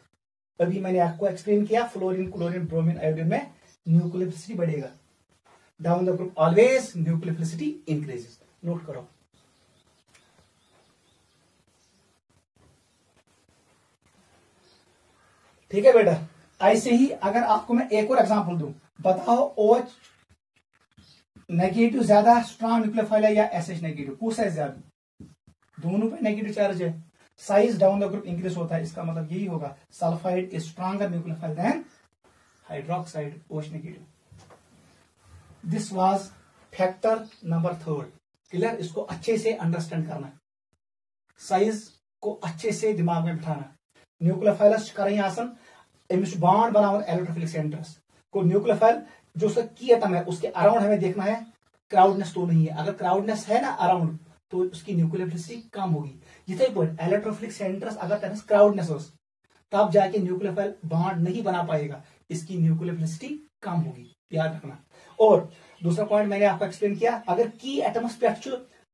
अभी मैंने आपको एक्सप्लेन किया, फ्लोरीन, क्लोरीन, ब्रोमीन, आयोडीन में न्यूक्लियोफिलिसिटी बढ़ेगा। Down the group always nucleophilicity increases. Note करो, ठीक है बेटा। ऐसे ही अगर आपको मैं एक और एग्जांपल दूं, बताओ OH नेगेटिव ज्यादा स्ट्रॉन्ग न्यूक्लियोफाइल है या SH नेगेटिव, कौन सा है ज्यादा? दोनों पे नेगेटिव चार्ज है। Size down the group increase होता है, इसका मतलब यही होगा sulphide is stronger nucleophile than hydroxide OH negative. This was factor number 3। Clear? इसको अच्छे से अंडरस्टैंड करना, साइज को अच्छे से दिमाग में बिठाना। न्यूक्लियोफाइलस करें आसन एमिस बॉन्ड बनाओ इलेक्ट्रोफिलिक सेंटर्स को। न्यूक्लियोफाइल जो उसका की एटम है उसके अराउंड हमें देखना है क्राउडनेस तो नहीं है। अगर क्राउडनेस है ना अराउंड तो उसकी न्यूक्लियोफिलिसिटी कम होगी। जितने पॉइंट इलेक्ट्रोफिलिक सेंटर्स अगर क्राउडनेस हो तब जाके न्यूक्लियोफाइल बॉन्ड नहीं बना पाएगा, इसकी न्यूक्लियोफिलिसिटी कम होगी, याद रखना। और दूसरा पॉइंट मैंने आपको एक्सप्लेन किया, अगर की एटम पे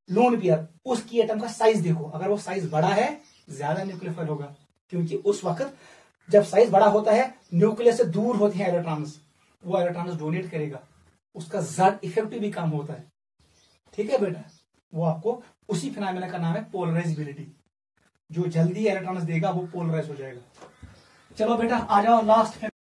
लोन पेयर, उस की एटम का साइज देखो, अगर वो साइज बड़ा है ज्यादा न्यूक्लियोफाइल होगा, क्योंकि उस वक्त जब साइज बड़ा होता है न्यूक्लियस से दूर होते हैं इलेक्ट्रॉन्स, वो इलेक्ट्रॉन्स डोनेट करेगा, उसका जेड इफेक्ट भी कम होता है। ठीक है बेटा, वो आपको उसी फिनोमेना का नाम है पोलराइजेबिलिटी। जो जल्दी इलेक्ट्रॉन्स देगा वो पोलराइज हो जाएगा। चलो बेटा आ जाओ लास्ट